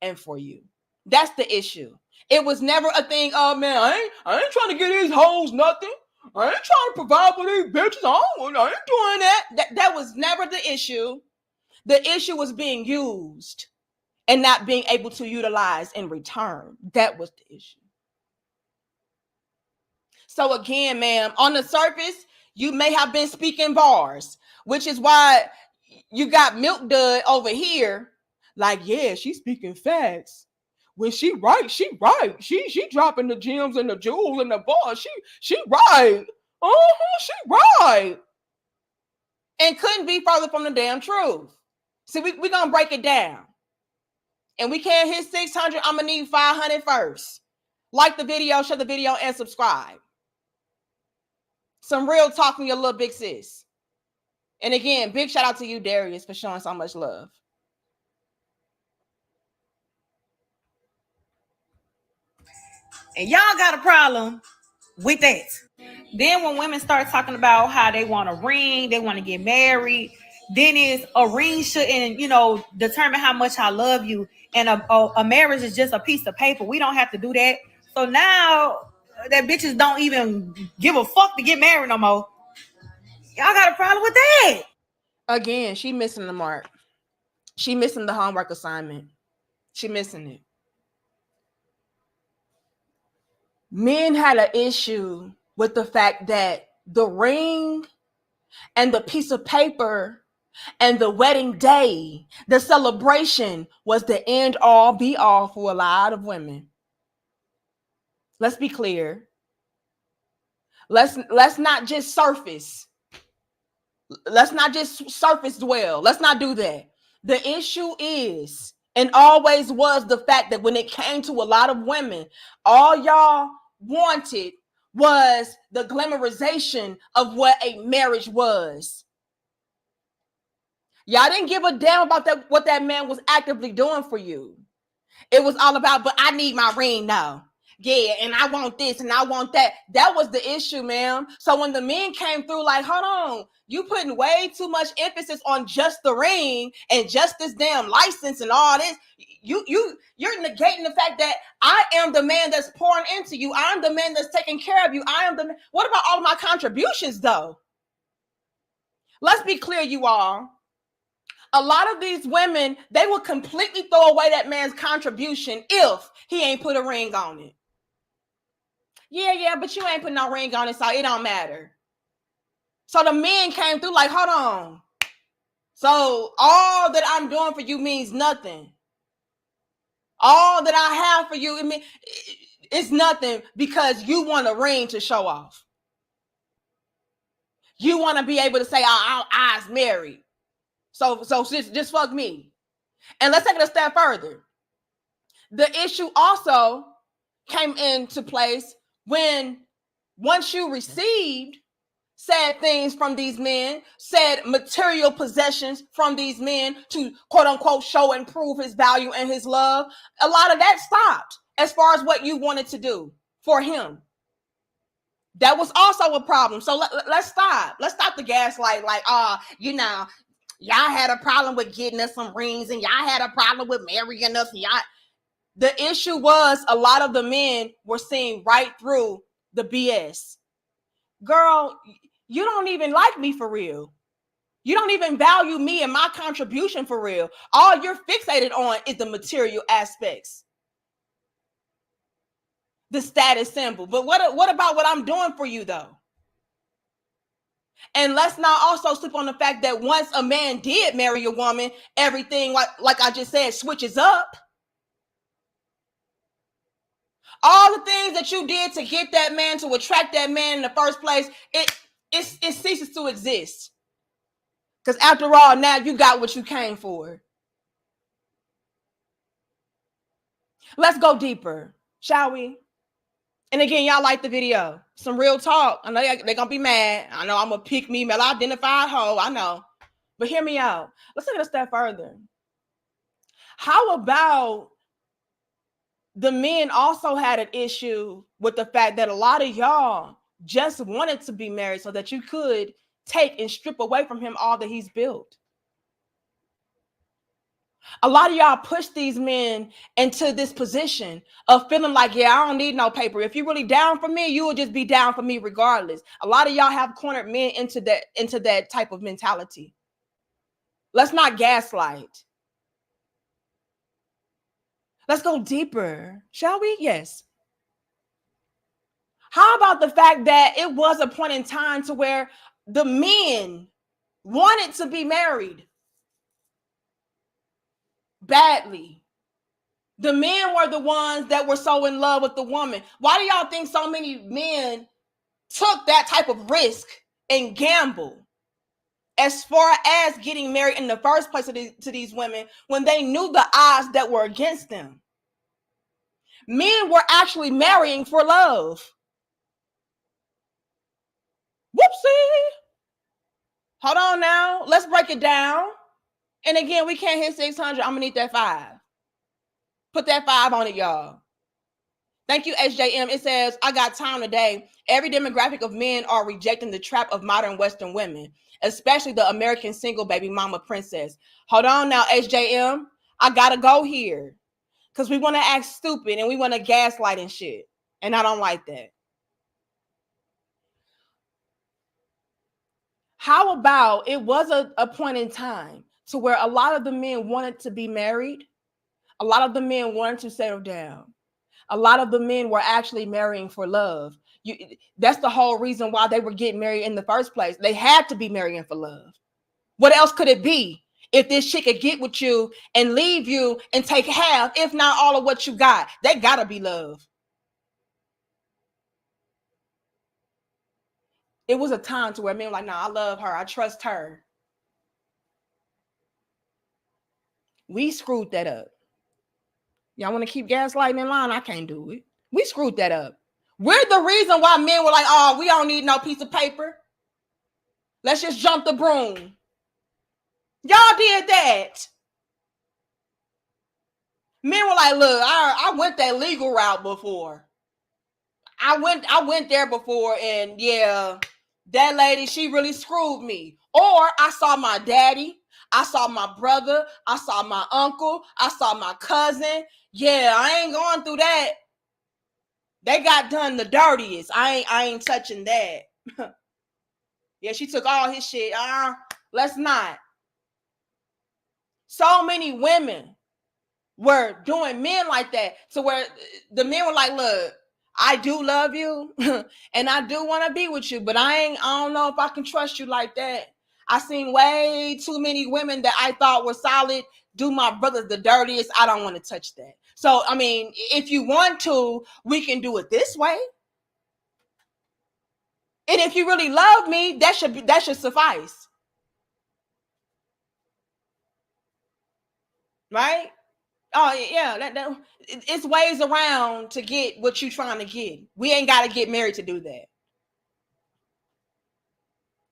and for you. That's the issue. It was never a thing, oh man, I ain't trying to get these hoes nothing. I ain't trying to provide for these bitches. I ain't doing that. That was never the issue. The issue was being used and not being able to utilize in return. That was the issue. So again, ma'am, on the surface, you may have been speaking bars, which is why you got Milk Dud over here. Like, yeah, she's speaking facts. When she right, she right. She dropping the gems and the jewels and the bars. She right. She right. And couldn't be further from the damn truth. See, we gonna break it down. And we can't hit 600. I'm gonna need 500 first. Like the video, share the video, and subscribe. Some real talk from your little big sis. And again, big shout out to you, Darius, for showing so much love. And y'all got a problem with that. Then when women start talking about how they want a ring, they want to get married, then is a ring shouldn't, determine how much I love you. And a marriage is just a piece of paper. We don't have to do that. So now that bitches don't even give a fuck to get married no more. Y'all got a problem with that. Again, she missing the mark. She missing the homework assignment. She missing it. Men had an issue with the fact that the ring and the piece of paper and the wedding day, the celebration was the end all be all for a lot of women. Let's be clear. Let's not just surface. Let's not just surface dwell. Let's not do that. The issue is, and always was, the fact that when it came to a lot of women, all y'all wanted was the glamorization of what a marriage was. Y'all didn't give a damn about that, what that man was actively doing for you. It was all about, but I need my ring now. Yeah, and I want this and I want that. That was the issue, ma'am. So when the men came through like, hold on, You putting way too much emphasis on just the ring and just this damn license and all this. You're negating the fact that I am the man that's pouring into you. I'm the man that's taking care of you. I am the. What about all of my contributions, though? Let's be clear, you all. A lot of these women, they will completely throw away that man's contribution if he ain't put a ring on it. Yeah, but you ain't putting no ring on it, so it don't matter. So the men came through like, hold on. So all that I'm doing for you means nothing. All that I have for you, it's nothing because you want a ring to show off. You want to be able to say, I's married. So just fuck me. And let's take it a step further. The issue also came into place when once you received said things from these men, said material possessions from these men to quote unquote show and prove his value and his love, a lot of that stopped as far as what you wanted to do for him. That was also a problem. So let's stop. Let's stop the gaslight. Like, y'all had a problem with getting us some rings and y'all had a problem with marrying us. And y'all. The issue was a lot of the men were seeing right through the BS. Girl, you don't even like me for real. You don't even value me and my contribution for real. All you're fixated on is the material aspects. The status symbol. But what about what I'm doing for you, though? And let's not also sleep on the fact that once a man did marry a woman, everything, like I just said, switches up. All the things that you did to get that man, to attract that man in the first place, it ceases to exist. Because after all, now you got what you came for. Let's go deeper, shall we? And again, y'all like the video. Some real talk. I know they're going to be mad. I know I'm a pick me, male-identified hoe. I know. But hear me out. Let's take it a step further. How about the men also had an issue with the fact that a lot of y'all just wanted to be married so that you could take and strip away from him all that he's built? A lot of y'all push these men into this position of feeling like, yeah, I don't need no paper. If you're really down for me, you will just be down for me regardless. A lot of y'all have cornered men into that type of mentality. Let's not gaslight. Let's go deeper, shall we? Yes. How about the fact that it was a point in time to where the men wanted to be married badly? The men were the ones that were so in love with the woman. Why do y'all think so many men took that type of risk and gamble as far as getting married in the first place to these women when they knew the odds that were against them? Men were actually marrying for love. Whoopsie. Hold on now. Let's break it down. And again, we can't hit 600. I'm going to need that 5. Put that 5 on it, y'all. Thank you, SJM. It says, I got time today. Every demographic of men are rejecting the trap of modern Western women, especially the American single baby mama princess. Hold on now, SJM. I got to go here because we want to act stupid and we want to gaslight and shit. And I don't like that. How about it was a point in time to where a lot of the men wanted to be married. A lot of the men wanted to settle down. A lot of the men were actually marrying for love. That's the whole reason why they were getting married in the first place. They had to be marrying for love. What else could it be? If this chick could get with you and leave you and take half, if not all of what you got, they gotta be love. It was a time to where men were like, nah, I love her. I trust her. We screwed that up. Y'all want to keep gaslighting in line? I can't do it. We screwed that up. We're the reason why men were like, oh, we don't need no piece of paper. Let's just jump the broom. Y'all did that. Men were like, look, I went that legal route before. I went there before, and yeah, that lady, she really screwed me. Or I saw my daddy, I saw my brother, I saw my uncle, I saw my cousin. Yeah, I ain't going through that. They got done the dirtiest. I ain't touching that. Yeah, she took all his shit. Let's not. So many women were doing men like that, to where the men were like, look, I do love you and I do want to be with you, but I don't know if I can trust you like that. I seen way too many women that I thought were solid do my brothers the dirtiest. I don't want to touch that. So, I mean, if you want to, we can do it this way. And if you really love me, that should suffice. Right? Oh yeah, it's ways around to get what you're trying to get. We ain't got to get married to do that.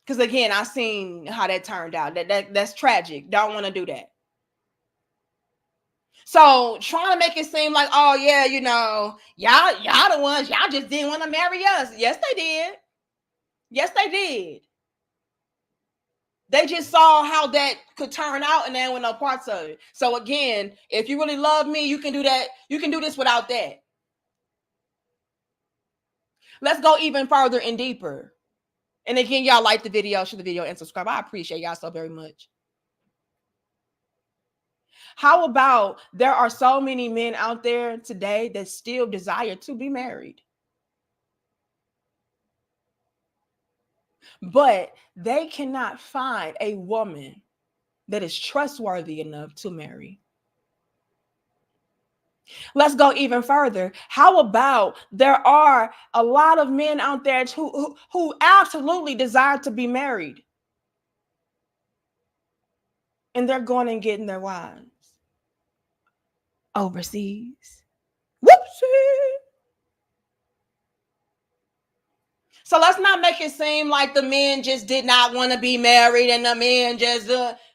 Because again, I seen how that turned out. That's tragic. Don't want to do that. So trying to make it seem like, oh yeah, y'all the ones, y'all just didn't want to marry us. Yes, they did. Yes, they did. They just saw how that could turn out and they were no parts of it. So again, if you really love me, you can do that. You can do this without that. Let's go even further and deeper. And again, y'all like the video, share the video, and subscribe. I appreciate y'all so very much. How about there are so many men out there today that still desire to be married, but they cannot find a woman that is trustworthy enough to marry? Let's go even further. How about there are a lot of men out there who absolutely desire to be married, and they're going and getting their wives overseas? Whoopsie. So let's not make it seem like the men just did not want to be married and the men just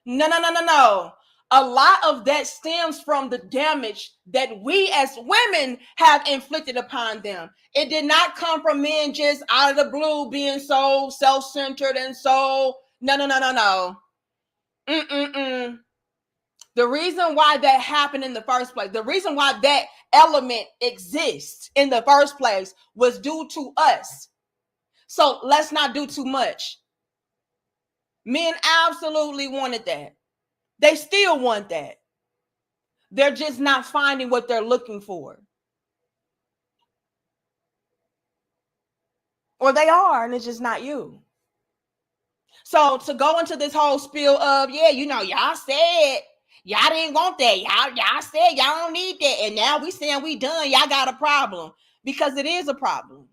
no. A lot of that stems from the damage that we as women have inflicted upon them. It did not come from men just out of the blue being so self-centered and so no. The reason why that happened in the first place, the reason why that element exists in the first place was due to us. So let's not do too much. Men absolutely wanted that. They still want that. They're just not finding what they're looking for. Or they are, and it's just not you. So to go into this whole spiel of, y'all said y'all didn't want that. Y'all said y'all don't need that. And now we saying we done. Y'all got a problem. Because it is a problem.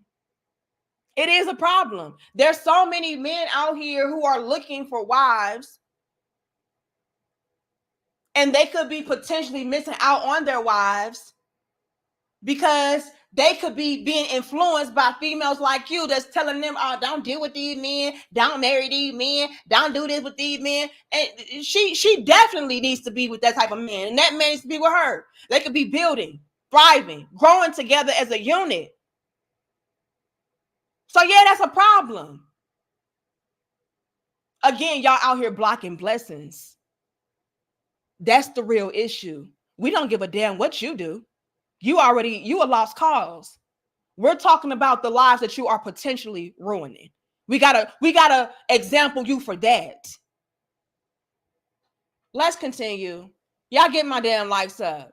It is a problem. There's so many men out here who are looking for wives, and they could be potentially missing out on their wives because they could be being influenced by females like you that's telling them, oh, don't deal with these men, don't marry these men, don't do this with these men. And she definitely needs to be with that type of man, and that man needs to be with her. They could be building, thriving, growing together as a unit. So yeah, that's a problem. Again, y'all out here blocking blessings. That's the real issue. We don't give a damn what you do. You a lost cause. We're talking about the lives that you are potentially ruining. We gotta example you for that. Let's continue. Y'all get my damn likes up.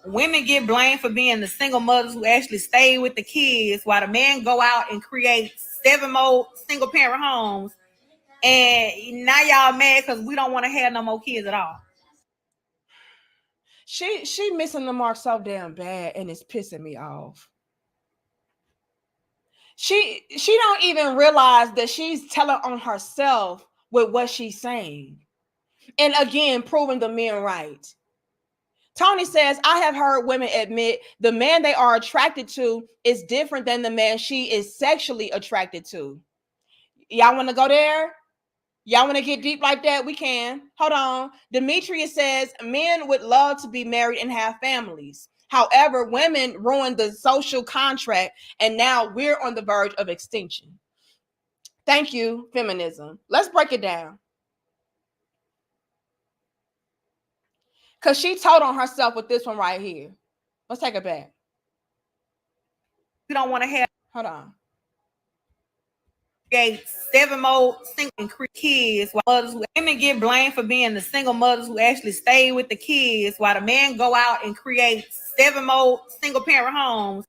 Women get blamed for being the single mothers who actually stay with the kids while the men go out and create 7 more single parent homes. And now y'all mad because we don't want to have no more kids at all. She missing the mark so damn bad, and it's pissing me off. She don't even realize that she's telling on herself with what she's saying. And again, proving the men right. Tony says, I have heard women admit the man they are attracted to is different than the man she is sexually attracted to. Y'all want to go there? Y'all want to get deep like that? We can. Hold on. Demetrius says, men would love to be married and have families. However, women ruined the social contract, and now we're on the verge of extinction. Thank you, feminism. Let's break it down. Because she told on herself with this one right here. Let's take it back. You don't want to have. Hold on. 7 more single kids, while mothers, women get blamed for being the single mothers who actually stay with the kids, while the men go out and create 7 more single parent homes.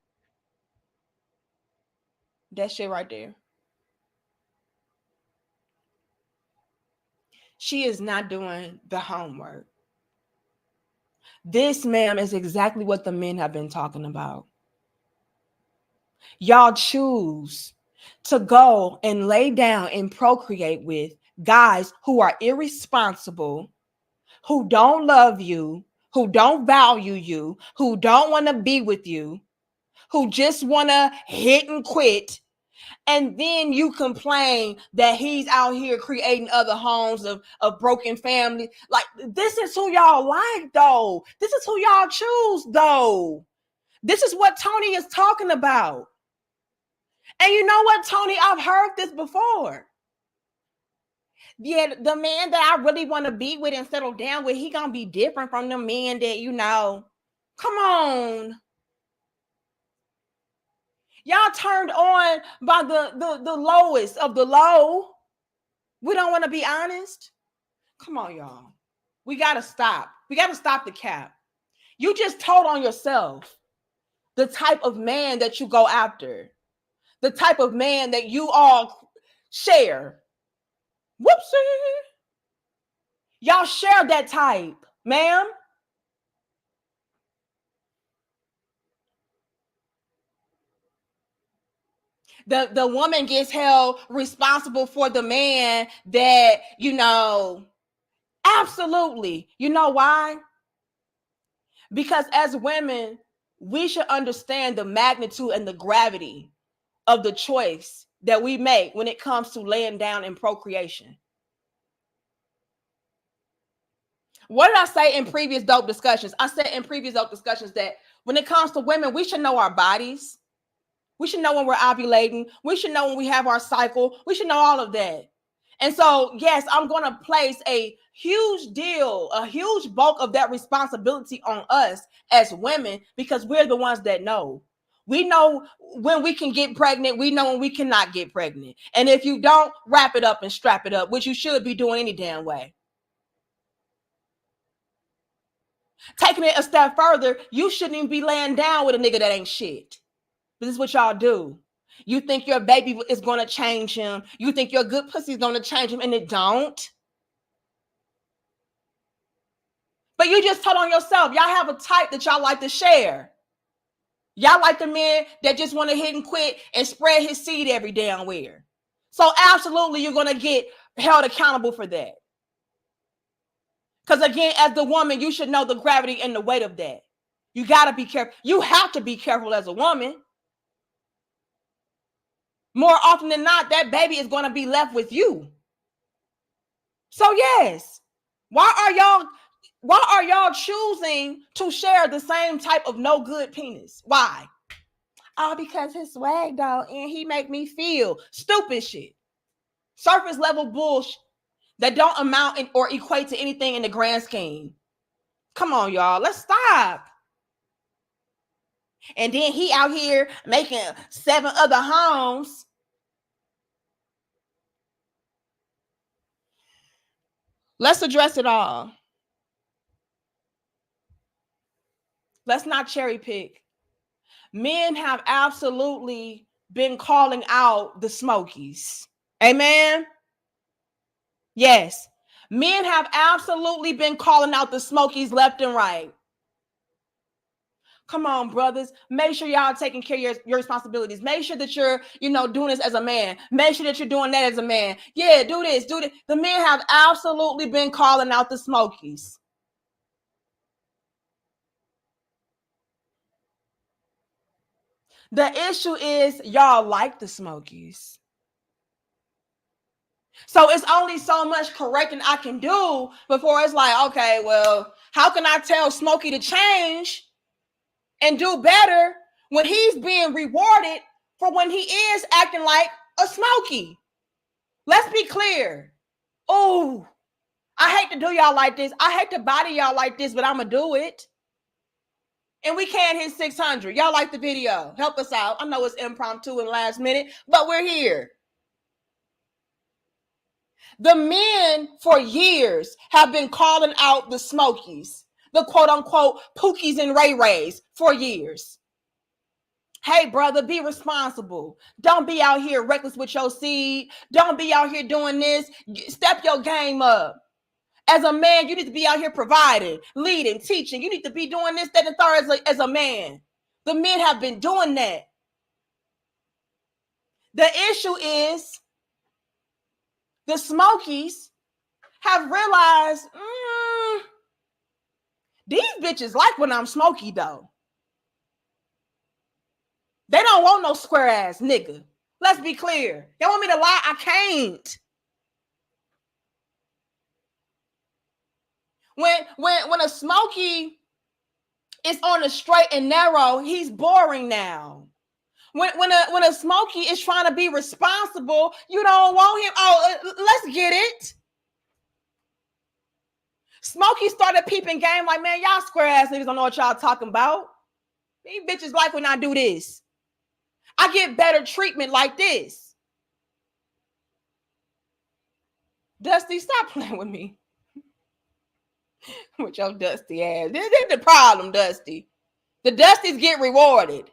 That shit right there. She is not doing the homework. This, ma'am, is exactly what the men have been talking about. Y'all choose to go and lay down and procreate with guys who are irresponsible, who don't love you, who don't value you, who don't want to be with you, who just want to hit and quit. And then you complain that he's out here creating other homes of broken family. Like, this is who y'all like, though. This is who y'all choose, though. This is what Tony is talking about. And you know what, Tony? I've heard this before. Yeah, the man that I really want to be with and settle down with, he gonna be different from the men that, you know. Come on. Y'all turned on by the lowest of the low. We don't want to be honest. Come on, y'all. We got to stop. We got to stop the cap. You just told on yourself the type of man that you go after, the type of man that you all share. Whoopsie. Y'all share that type, ma'am. The woman gets held responsible for the man that, you know, absolutely. You know why? Because as women, we should understand the magnitude and the gravity of the choice that we make when it comes to laying down in procreation. What did I say in previous dope discussions? I said in previous dope discussions that when it comes to women, we should know our bodies. We should know when we're ovulating. We should know when we have our cycle. We should know all of that. And so, yes, I'm going to place a huge bulk of that responsibility on us as women, because we're the ones that know. We know when we can get pregnant. We know when we cannot get pregnant. And if you don't, wrap it up and strap it up, which you should be doing any damn way. Taking it a step further, you shouldn't even be laying down with a nigga that ain't shit. This is what y'all do. You think your baby is going to change him. You think your good pussy is going to change him, and it don't. But you just told on yourself. Y'all have a type that y'all like to share. Y'all like the men that just want to hit and quit and spread his seed every damn where. So absolutely, you're going to get held accountable for that. Because again, as the woman, you should know the gravity and the weight of that. You got to be careful. You have to be careful as a woman. More often than not, that baby is going to be left with you. So yes, why are y'all choosing to share the same type of no good penis? Why? Oh, because his swag dog and he make me feel stupid shit. Surface level bullshit that don't amount or equate to anything in the grand scheme. Come on, y'all. Let's stop. And then he out here making 7 other homes. Let's address it all. Let's not cherry pick. Men have absolutely been calling out the Smokies. Amen? Yes. Men have absolutely been calling out the Smokies left and right. Come on, brothers. Make sure y'all taking care of your responsibilities. Make sure that you're, doing this as a man. Make sure that you're doing that as a man. Yeah, do this, do this. The men have absolutely been calling out the Smokies. The issue is y'all like the Smokies. So it's only so much correcting I can do before it's like, okay, well, how can I tell Smokey to change and do better when he's being rewarded for when he is acting like a Smokey. Let's be clear. Oh, I hate to do y'all like this. I hate to body y'all like this, but I'm going to do it. And we can't hit 600. Y'all like the video. Help us out. I know it's impromptu and last minute, but we're here. The men for years have been calling out the Smokies, the quote unquote Pookies and Ray Rays for years. Hey, brother, be responsible. Don't be out here reckless with your seed. Don't be out here doing this. Step your game up. As a man, you need to be out here providing, leading, teaching. You need to be doing this, that, and third as a man. The men have been doing that. The issue is the Smokies have realized, these bitches like when I'm smoky, though. They don't want no square ass nigga. Let's be clear. They want me to lie? I can't. When a Smoky is on the straight and narrow, he's boring now. When a Smoky is trying to be responsible, you don't want him. Oh, let's get it. Smokey started peeping game like, man, y'all square ass niggas don't know what y'all talking about. These bitches like when I do this. I get better treatment like this. Dusty, stop playing with me. With your dusty ass. This is the problem, Dusty. The Dusties get rewarded.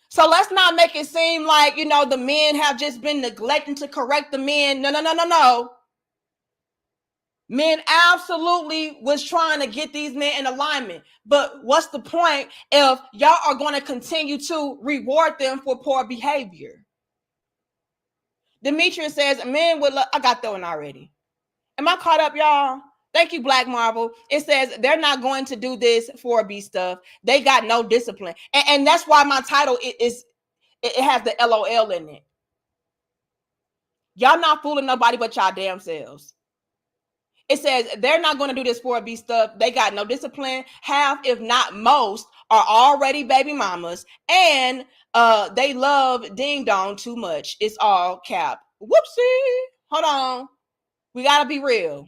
So let's not make it seem like, the men have just been neglecting to correct the men. No. Men absolutely was trying to get these men in alignment. But what's the point if y'all are going to continue to reward them for poor behavior? Demetrius says, men would love. I got that one already. Am I caught up, y'all? Thank you, Black Marble. It says they're not going to do this 4B stuff. They got no discipline. And that's why my title it has the LOL in it. Y'all not fooling nobody but y'all damn selves. It says they're not going to do this 4B stuff. They got no discipline. Half, if not most, are already baby mamas. And they love ding dong too much. It's all cap. Whoopsie. Hold on. We got to be real.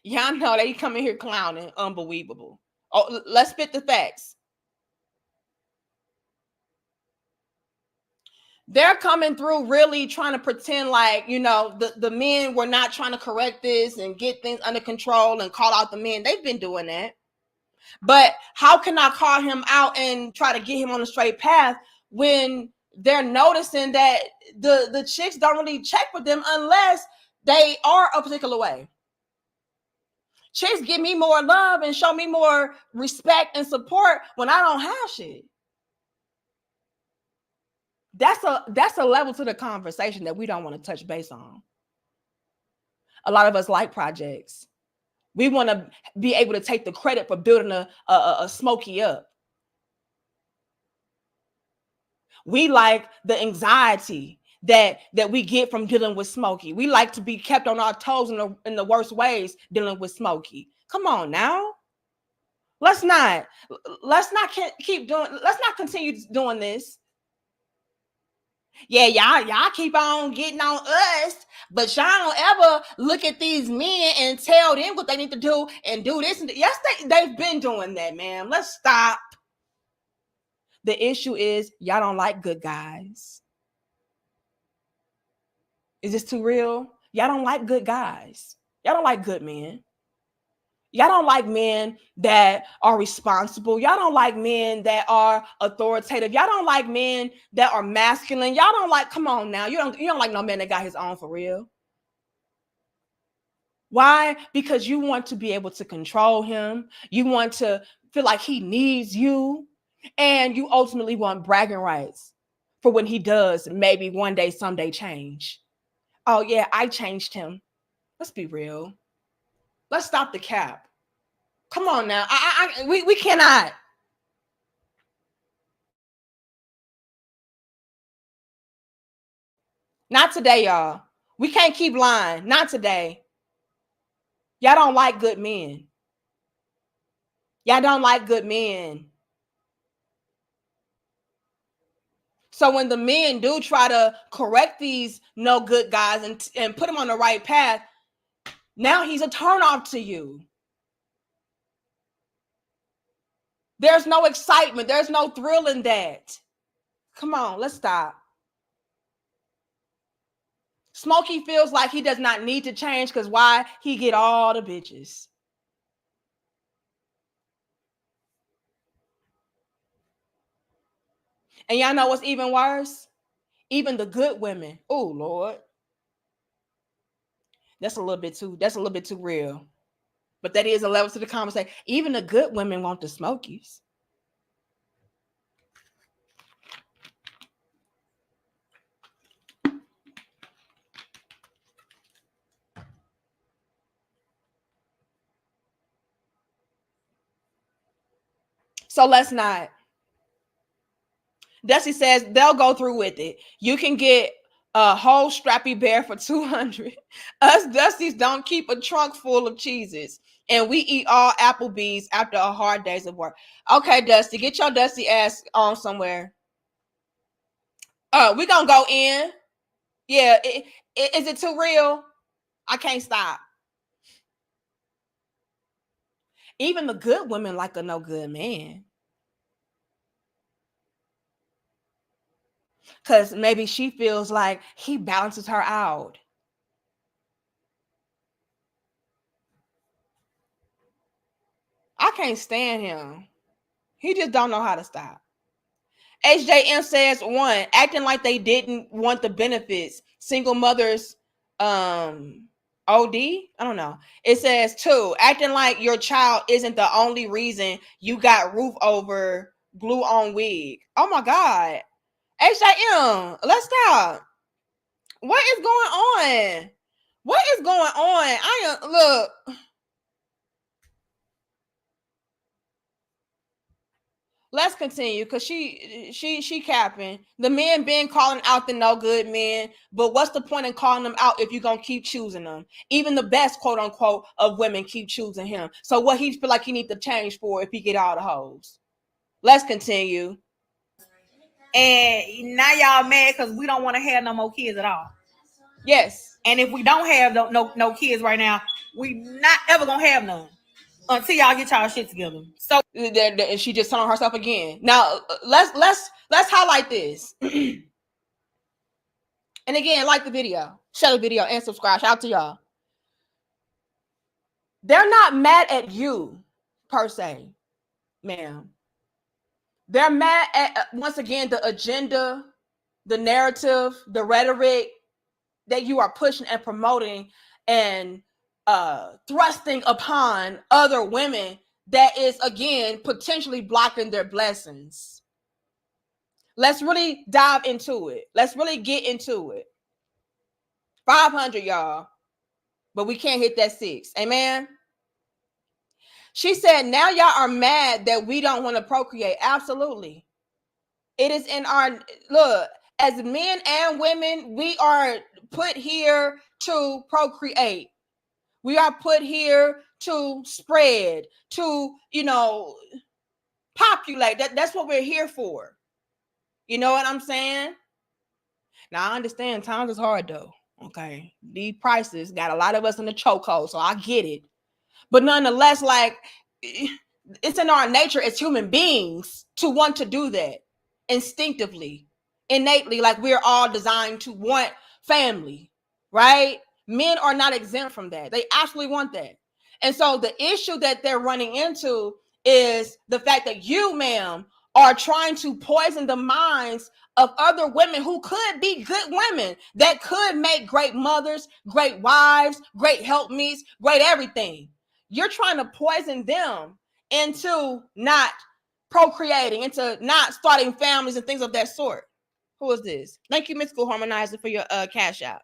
Y'all know they come in here clowning. Unbelievable. Oh, let's spit the facts. They're coming through really trying to pretend like, the men were not trying to correct this and get things under control and call out the men. They've been doing that. But how can I call him out and try to get him on the straight path when they're noticing that the chicks don't really check with them unless they are a particular way? Chicks give me more love and show me more respect and support when I don't have shit. That's a level to the conversation that we don't want to touch base on. A lot of us like projects. We want to be able to take the credit for building a Smoky up. We like the anxiety that we get from dealing with Smoky. We like to be kept on our toes in the worst ways dealing with Smoky. Come on now. Let's not continue doing this. Yeah, y'all keep on getting on us, but y'all don't ever look at these men and tell them what they need to do and do this. Yes, they've been doing that, man. Let's stop. The issue is y'all don't like good guys. Is this too real? Y'all don't like good guys. Y'all don't like good men. Y'all don't like men that are responsible. Y'all don't like men that are authoritative. Y'all don't like men that are masculine. Y'all don't like, come on now. You don't like no man that got his own for real. Why? Because you want to be able to control him. You want to feel like he needs you. And you ultimately want bragging rights for when he does maybe one day, someday change. Oh yeah, I changed him. Let's be real. Let's stop the cap. Come on now. We cannot. Not today, y'all. We can't keep lying. Not today. Y'all don't like good men. Y'all don't like good men. So when the men do try to correct these no good guys and put them on the right path, now he's a turnoff to you. There's no excitement. There's no thrill in that. Come on, let's stop. Smokey feels like he does not need to change because why? He get all the bitches. And y'all know what's even worse? Even the good women. Oh, Lord. That's a little bit too real. But that is a level to the conversation. Even the good women want the Smokies. So let's not. Dusty says they'll go through with it. You can get a whole strappy bear for $200. Us Dusties don't keep a trunk full of cheeses. And we eat all Applebee's after a hard days of work. Okay, Dusty, get your Dusty ass on somewhere. We gonna go in. Yeah, is it too real? I can't stop. Even the good women like a no good man. Because maybe she feels like he balances her out. I can't stand him. He just don't know how to stop. HJM says, 1, acting like they didn't want the benefits. Single mothers, OD? I don't know. It says, 2, acting like your child isn't the only reason you got roof over glue on wig. Oh my God. HJM, let's stop. What is going on? What is going on? Look. Let's continue because she capping. The men been calling out the no good men, but what's the point in calling them out if you're gonna keep choosing them? Even the best quote unquote of women keep choosing him. So what he feel like he need to change for if he get all the hoes? Let's continue. And now y'all mad because we don't want to have no more kids at all. Yes. And if we don't have no kids right now, we not ever gonna have none until y'all get y'all shit together. So and she just telling herself again. Now let's highlight this. And again, like the video, share the video, and subscribe. Shout out to y'all. They're not mad at you per se, ma'am. They're mad at, once again, the agenda, the narrative, the rhetoric that you are pushing and promoting and thrusting upon other women that is, again, potentially blocking their blessings. Let's really dive into it. Let's really get into it. 500, y'all. But we can't hit that 6. Amen? She said, now y'all are mad that we don't want to procreate. Absolutely. It is in our, look, as men and women, we are put here to procreate. We are put here to spread, to, populate. That's what we're here for. You know what I'm saying? Now, I understand times is hard, though. Okay. These prices got a lot of us in the chokehold, so I get it. But nonetheless, like, it's in our nature as human beings to want to do that instinctively, innately, like we're all designed to want family, right? Men are not exempt from that. They absolutely want that. And so the issue that they're running into is the fact that you, ma'am, are trying to poison the minds of other women who could be good women that could make great mothers, great wives, great helpmeets, great everything. You're trying to poison them into not procreating, into not starting families and things of that sort. Who is this? Thank you, Mystical Harmonizer, for your cash out.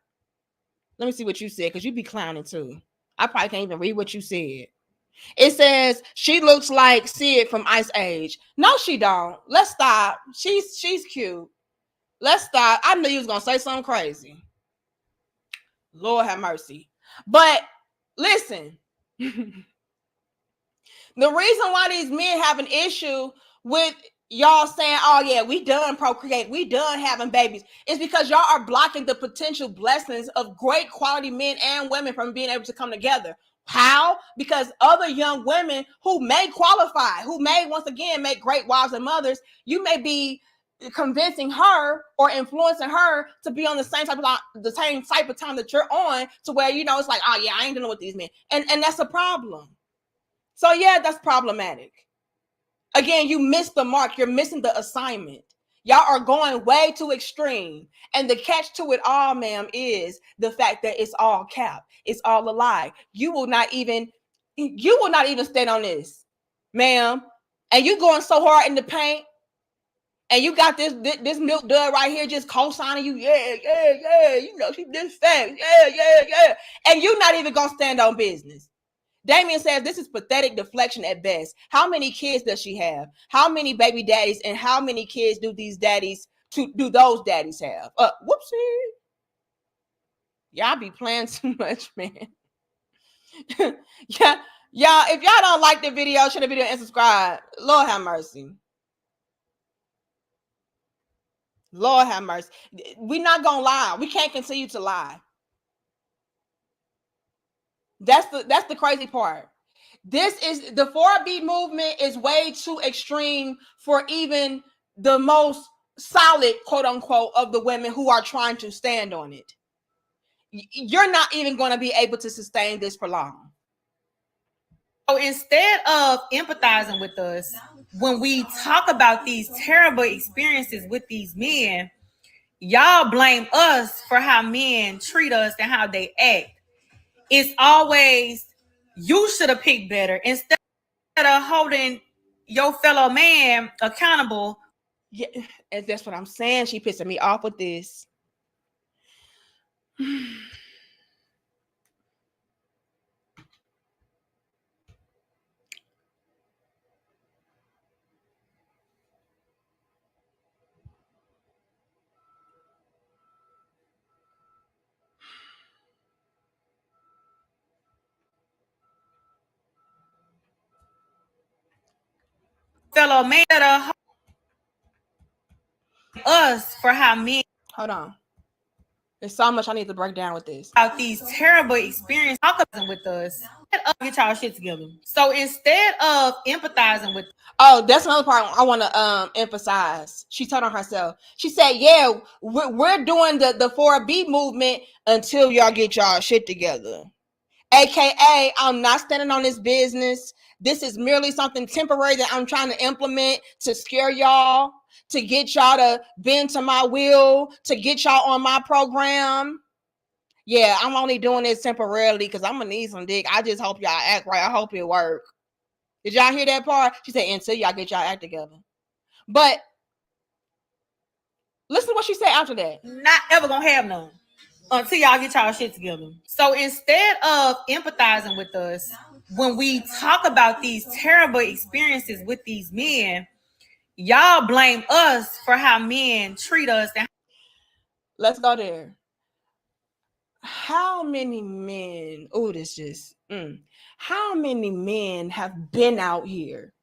Let me see what you said, because you be clowning too. I probably can't even read what you said. It says she looks like Sid from Ice Age. No, she don't. Let's stop. She's cute. Let's stop. I knew you was gonna say something crazy. Lord have mercy. But listen, The reason why these men have an issue with y'all saying, oh yeah, we done procreate, we done having babies, is because y'all are blocking the potential blessings of great quality men and women from being able to come together. How? Because other young women who may qualify, who may once again make great wives and mothers, you may be convincing her or influencing her to be on the same type of time that you're on, to where, you know, it's like, oh yeah, I ain't dealing with these men, and that's a problem. So yeah, that's problematic. Again, you missed the mark. You're missing the assignment. Y'all are going way too extreme. And the catch to it all, ma'am, is the fact that it's all cap. It's all a lie. You will not even stand on this, ma'am. And you going so hard in the paint, and you got this milk dud right here just co-signing you. Yeah. You know, she this fast. Yeah. And you not even gonna stand on business. Damien says this is pathetic deflection at best. How many kids does she have? How many baby daddies, and how many kids do those daddies have? Whoopsie. Y'all be playing too much, man. Yeah. Y'all, if y'all don't like the video, share the video and subscribe. Lord have mercy. Lord have mercy. We're not gonna lie. We can't continue to lie. That's the crazy part. This is the 4B movement is way too extreme for even the most solid, quote unquote, of the women who are trying to stand on it. You're not even going to be able to sustain this for long. So instead of empathizing with us when we talk about these terrible experiences with these men, y'all blame us for how men treat us and how they act. It's always, you should have picked better, instead of holding your fellow man accountable. Yeah, and that's what I'm saying. She pissing me off with this. Fellow man, us for how men. Hold on. There's so much I need to break down with this. About these terrible experiences, talking with us. Get y'all shit together. So instead of empathizing with, that's another part I want to emphasize. She told on herself. She said, "Yeah, we're doing the 4B movement until y'all get y'all shit together." AKA, I'm not standing on this business. This is merely something temporary that I'm trying to implement to scare y'all, to get y'all to bend to my will, to get y'all on my program. Yeah, I'm only doing this temporarily because I'm gonna need some dick. I just hope y'all act right. I hope it work. Did y'all hear that part? She said, until y'all get y'all act together. But listen to what she said after that. Not ever gonna have none until y'all get y'all shit together. So instead of empathizing with us when we talk about these terrible experiences with these men, y'all blame us for how men treat us. Let's go there. How many men, how many men have been out here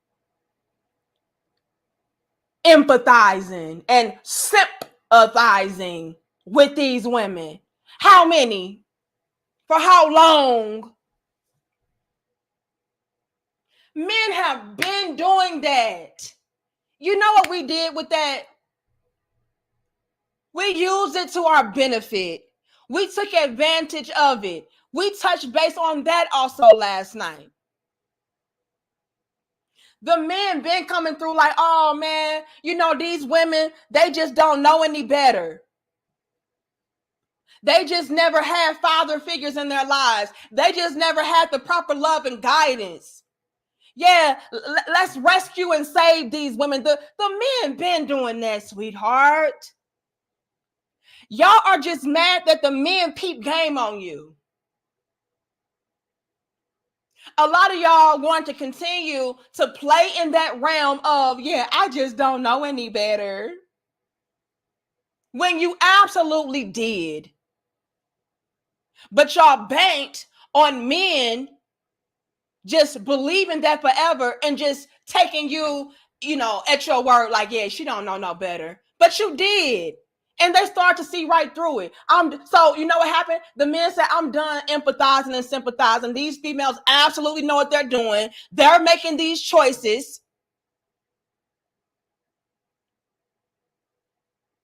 empathizing and sympathizing with these women? How many? For how long? Men have been doing that. You know what we did with that? We used it to our benefit. We took advantage of it. We touched base on that also last night. The men been coming through like, oh man, you know, these women, they just don't know any better. They just never had father figures in their lives. They just never had the proper love and guidance. Yeah, let's rescue and save these women. The men been doing that, sweetheart. Y'all are just mad that the men peep game on you. A lot of y'all want to continue to play in that realm of, yeah, I just don't know any better. When you absolutely did. But y'all banked on men just believing that forever and just taking you, at your word, like, yeah, she don't know no better. But you did. And they start to see right through it. So you know what happened? The men said, I'm done empathizing and sympathizing. These females absolutely know what they're doing. They're making these choices.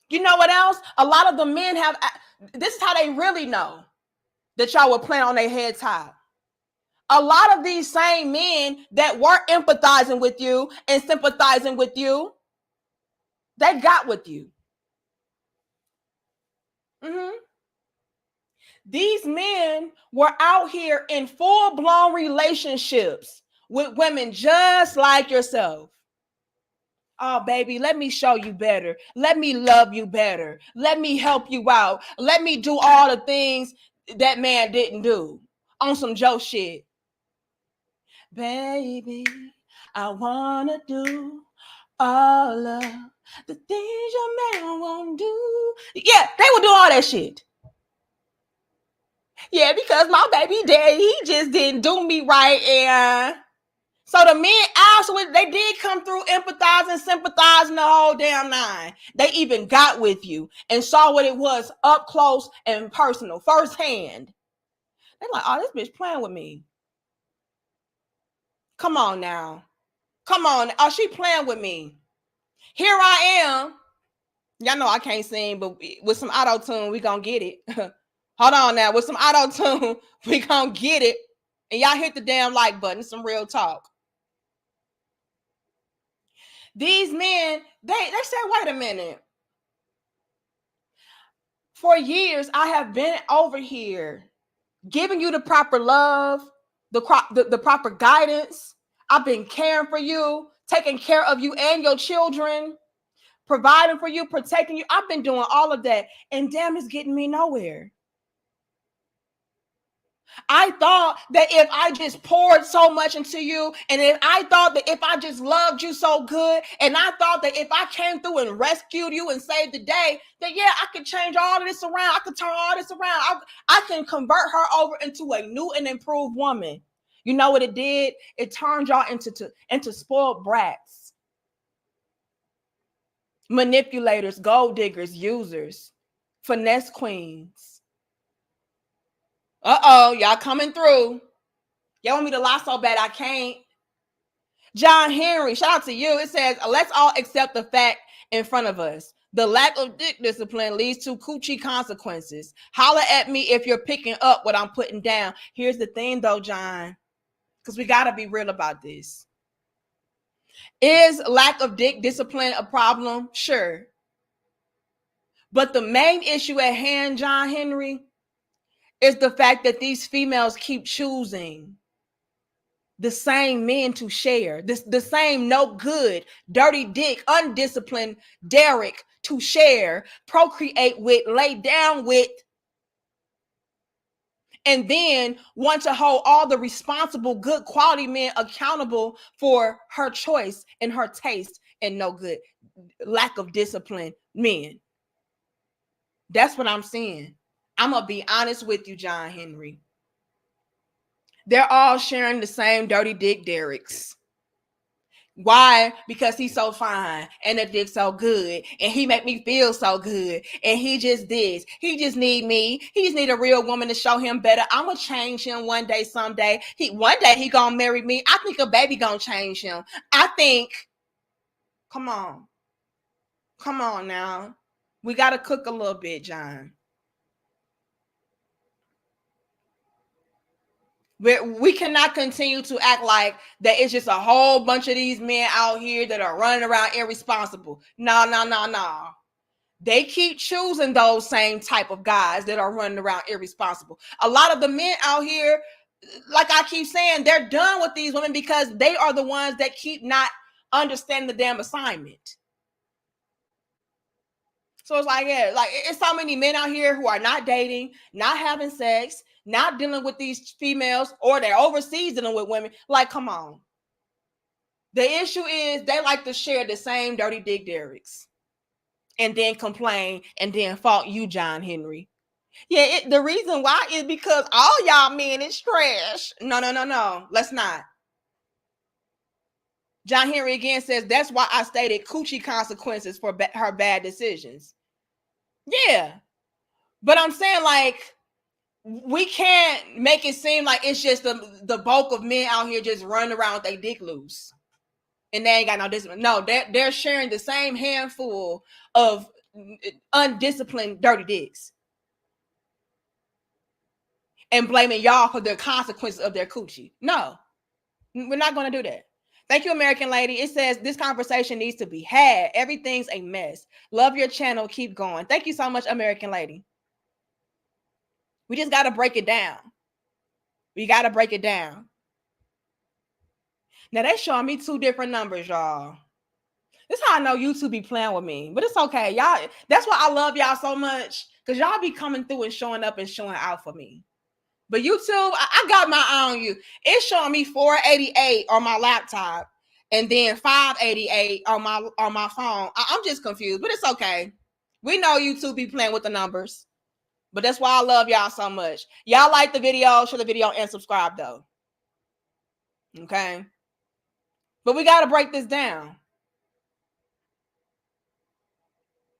You know what else? A lot of the men this is how they really know that y'all were playing on their heads high. A lot of these same men that were empathizing with you and sympathizing with you, they got with you. These men were out here in full-blown relationships with women just like yourself. Oh, baby, let me show you better. Let me love you better. Let me help you out. Let me do all the things that man didn't do on some Joe shit. Baby, I want to do all of the things your man won't do. Yeah, they would do all that shit. Yeah, because my baby daddy, he just didn't do me right. And so the men absolutely, they did come through empathizing, sympathizing, the whole damn nine. They even got with you and saw what it was up close and personal, firsthand. They're like, oh, this bitch playing with me. Come on now. Come on. Oh, she playing with me. Here I am. Y'all know I can't sing, but with some auto-tune, we gonna get it. Hold on now. With some auto-tune, we gonna get it. And y'all hit the damn like button. Some real talk. These men, they said, wait a minute. For years, I have been over here giving you the proper love, the proper guidance. I've been caring for you, taking care of you and your children, providing for you, protecting you. I've been doing all of that. And damn, it's getting me nowhere. I thought that if I just poured so much into you, and I thought that if I just loved you so good, and I thought that if I came through and rescued you and saved the day, that yeah, I could change all of this around. I could turn all this around. I can convert her over into a new and improved woman. You know what it did? It turned y'all into spoiled brats, manipulators, gold diggers, users, finesse queens. Y'all coming through. Y'all want me to lie so bad I can't. John Henry, shout out to you. It says, let's all accept the fact in front of us. The lack of dick discipline leads to coochie consequences. Holler at me if you're picking up what I'm putting down. Here's the thing though, John, because we got to be real about this. Is lack of dick discipline a problem? Sure. But the main issue at hand, John Henry, is the fact that these females keep choosing the same men to share, the same no good, dirty dick, undisciplined Derek to share, procreate with, lay down with, and then want to hold all the responsible, good quality men accountable for her choice and her taste and no good, lack of discipline men. That's what I'm seeing. I'm going to be honest with you, John Henry. They're all sharing the same dirty dick Derek's. Why? Because he's so fine and the dick so good and he make me feel so good and he just this. He just need me. He just need a real woman to show him better. I'm going to change him one day, someday. One day he going to marry me. I think a baby going to change him. I think, come on. Come on now. We got to cook a little bit, John. We cannot continue to act like that it's just a whole bunch of these men out here that are running around irresponsible. No. They keep choosing those same type of guys that are running around irresponsible. A lot of the men out here, like I keep saying, they're done with these women because they are the ones that keep not understanding the damn assignment. So it's like, yeah, like it's so many men out here who are not dating, not having sex, not dealing with these females, or they're overseas dealing with women. Like, come on. The issue is they like to share the same dirty dick Derek's and then complain and then fault you, John Henry. Yeah, the reason why is because all y'all men is trash. No. Let's not. John Henry again says, that's why I stated coochie consequences for her bad decisions. Yeah. But I'm saying, like, we can't make it seem like it's just the bulk of men out here just running around with their dick loose. And they ain't got no discipline. No, they're sharing the same handful of undisciplined dirty dicks. And blaming y'all for the consequences of their coochie. No, we're not going to do that. Thank you, American Lady. It says this conversation needs to be had. Everything's a mess. Love your channel. Keep going. Thank you so much, American Lady. We just got to break it down. We got to break it down. Now, they're showing me two different numbers, y'all. This is how I know YouTube be playing with me. But it's okay. Y'all, that's why I love y'all so much. Because y'all be coming through and showing up and showing out for me. But YouTube, I got my eye on you. It's showing me 488 on my laptop and then 588 on my phone. I'm just confused, but it's okay. We know YouTube be playing with the numbers. But that's why I love y'all so much. Y'all like the video, share the video, and subscribe, though. Okay? But we got to break this down.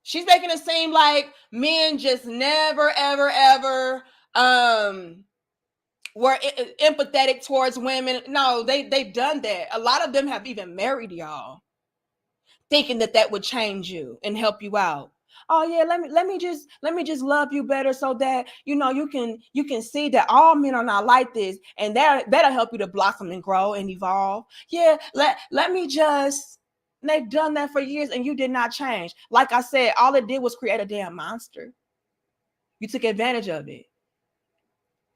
She's making it seem like men just never, ever, ever were empathetic towards women. No, they've done that. A lot of them have even married y'all, thinking that would change you and help you out. Oh yeah, let me just love you better so that you can see that all men are not like this, and that'll help you to blossom and grow and evolve. Yeah, let me just. They've done that for years and you did not change. Like I said, all it did was create a damn monster. You took advantage of it.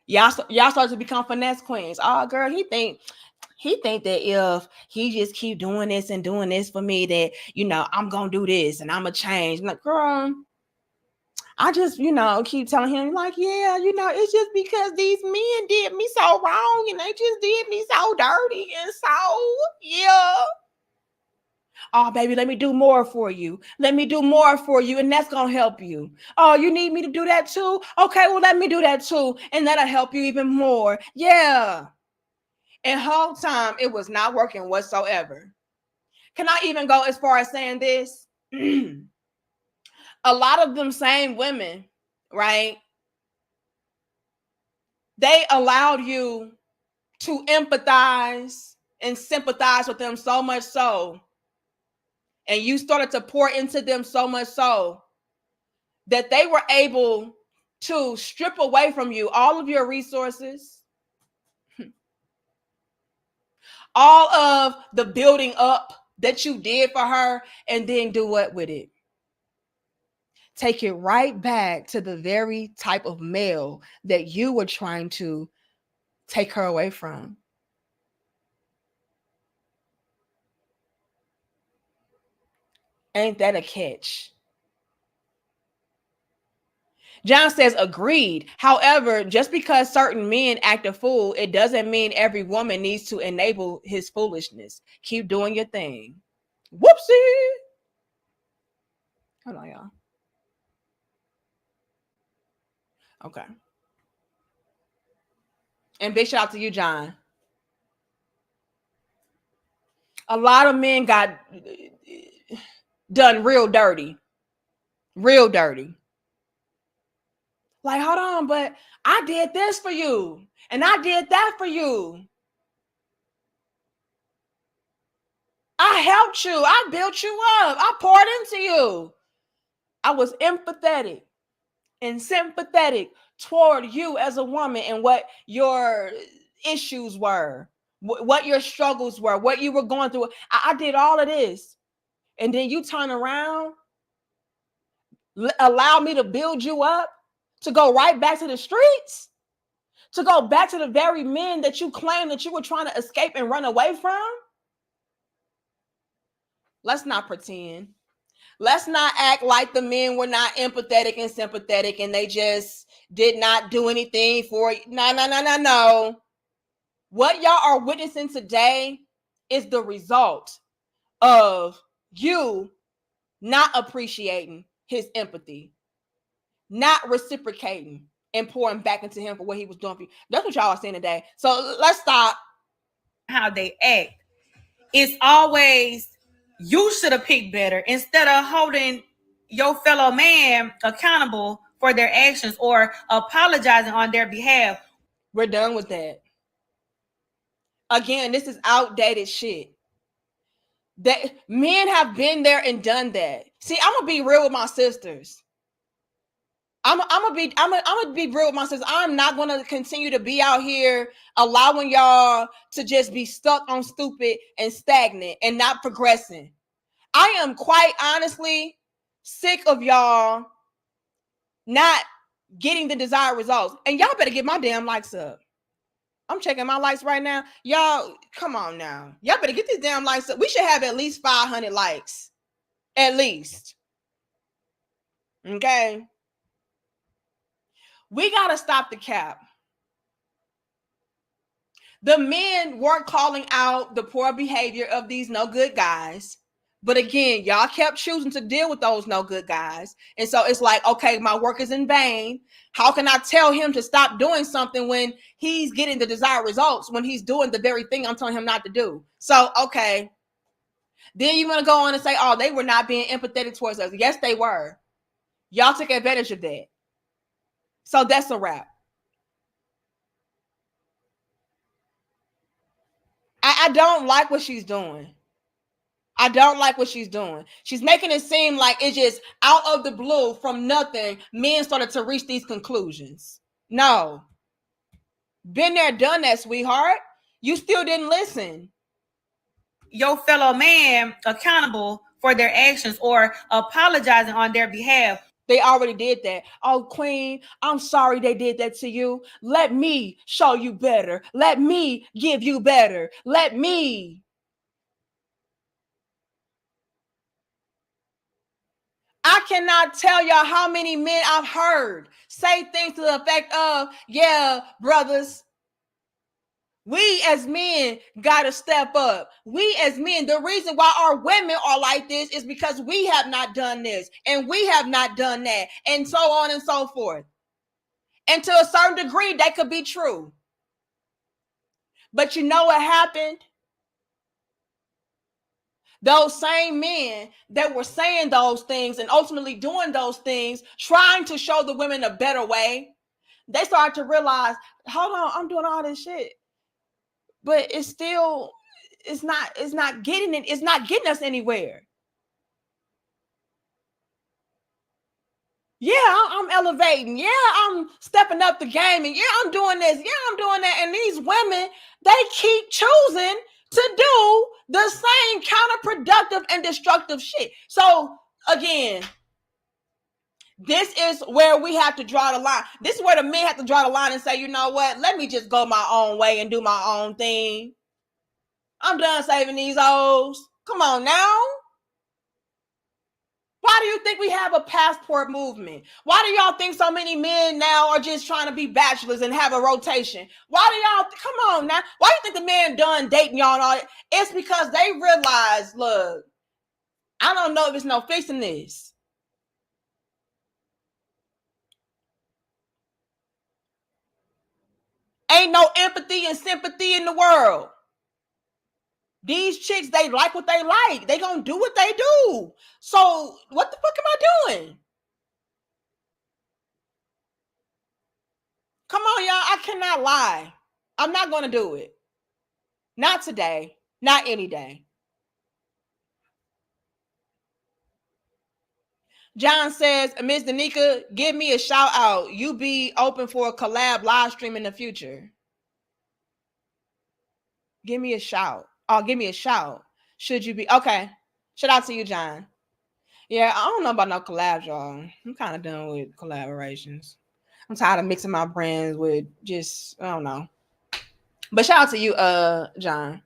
Y'all started to become finesse queens. Oh, girl, he think that if he just keep doing this and doing this for me, that, I'm going to do this and I'm going to change. I'm like, girl, I just, keep telling him, like, yeah, it's just because these men did me so wrong and they just did me so dirty. And so, yeah. Oh, baby, let me do more for you. Let me do more for you. And that's going to help you. Oh, you need me to do that too? Okay, well, let me do that too. And that'll help you even more. Yeah. And whole time, it was not working whatsoever. Can I even go as far as saying this? A lot of them same women, right? They allowed you to empathize and sympathize with them so much so. And you started to pour into them so much so that they were able to strip away from you all of your resources, all of the building up that you did for her, and then do what with it? Take it right back to the very type of male that you were trying to take her away from. Ain't that a catch? John says, agreed. However, just because certain men act a fool, it doesn't mean every woman needs to enable his foolishness. Keep doing your thing. Whoopsie. Hold on, y'all. Okay. And big shout out to you, John. A lot of men got done real dirty. Real dirty. Like, hold on, but I did this for you. And I did that for you. I helped you. I built you up. I poured into you. I was empathetic and sympathetic toward you as a woman and what your issues were, what your struggles were, what you were going through. I did all of this. And then you turn around, allow me to build you up, to go right back to the streets, to go back to the very men that you claim that you were trying to escape and run away from. Let's not pretend. Let's not act like the men were not empathetic and sympathetic and they just did not do anything for you. No. What y'all are witnessing today is the result of you not appreciating his empathy, not reciprocating and pouring back into him for what he was doing for you. That's what y'all are saying today. So let's stop. How they act. It's always, you should have picked better, instead of holding your fellow man accountable for their actions or apologizing on their behalf. We're done with that. Again, this is outdated shit. That men have been there and done that. See, I'm gonna be real with my sisters. I'm gonna be real with my sisters. I'm not gonna continue to be out here allowing y'all to just be stuck on stupid and stagnant and not progressing. I am quite honestly sick of y'all not getting the desired results. And y'all better get my damn likes up. I'm checking my likes right now. Y'all, come on now. Y'all better get these damn likes up. We should have at least 500 likes. At least. Okay? We got to stop the cap. The men weren't calling out the poor behavior of these no good guys. But again, y'all kept choosing to deal with those no good guys. And so it's like, okay, my work is in vain. How can I tell him to stop doing something when he's getting the desired results, when he's doing the very thing I'm telling him not to do? So, okay. Then you want to go on and say, oh, they were not being empathetic towards us. Yes, they were. Y'all took advantage of that. So that's a wrap. I don't like what she's doing. I don't like what she's doing. She's making it seem like it's just out of the blue, from nothing, men started to reach these conclusions. No. Been there, done that, sweetheart. You still didn't listen. Your fellow man accountable for their actions or apologizing on their behalf. They already did that. Oh, queen, I'm sorry they did that to you. Let me show you better. Let me give you better. Let me. I cannot tell y'all how many men I've heard say things to the effect of, yeah, brothers, we as men got to step up. We as men, the reason why our women are like this is because we have not done this and we have not done that, and so on and so forth. And to a certain degree, that could be true. But you know what happened? Those same men that were saying those things and ultimately doing those things, trying to show the women a better way, they started to realize, hold on, I'm doing all this shit, but it's not getting us anywhere. Yeah, I'm elevating. Yeah, I'm stepping up the game. And yeah, I'm doing this. Yeah, I'm doing that. And these women, they keep choosing to do the same counterproductive and destructive shit. So again, this is where we have to draw the line. This is where the men have to draw the line and say, you know what? Let me just go my own way and do my own thing. I'm done saving these O's. Come on now. Why do you think we have a passport movement? Why do y'all think so many men now are just trying to be bachelors and have a rotation? Why do y'all, come on now. Why do you think the men done dating y'all and all that? It's because they realize, look, I don't know if it's no fixing this. Ain't no empathy and sympathy in the world. These chicks, they like what they like. They gonna do what they do. So what the fuck am I doing? Come on, y'all. I cannot lie. I'm not gonna do it. Not today. Not any day. John says, Ms. Danica, give me a shout out. You be open for a collab live stream in the future. Give me a shout. Oh, give me a shout. Should you be? Okay. Shout out to you, John. Yeah, I don't know about no collabs, y'all. I'm kind of done with collaborations. I'm tired of mixing my brands with just, I don't know. But shout out to you, John.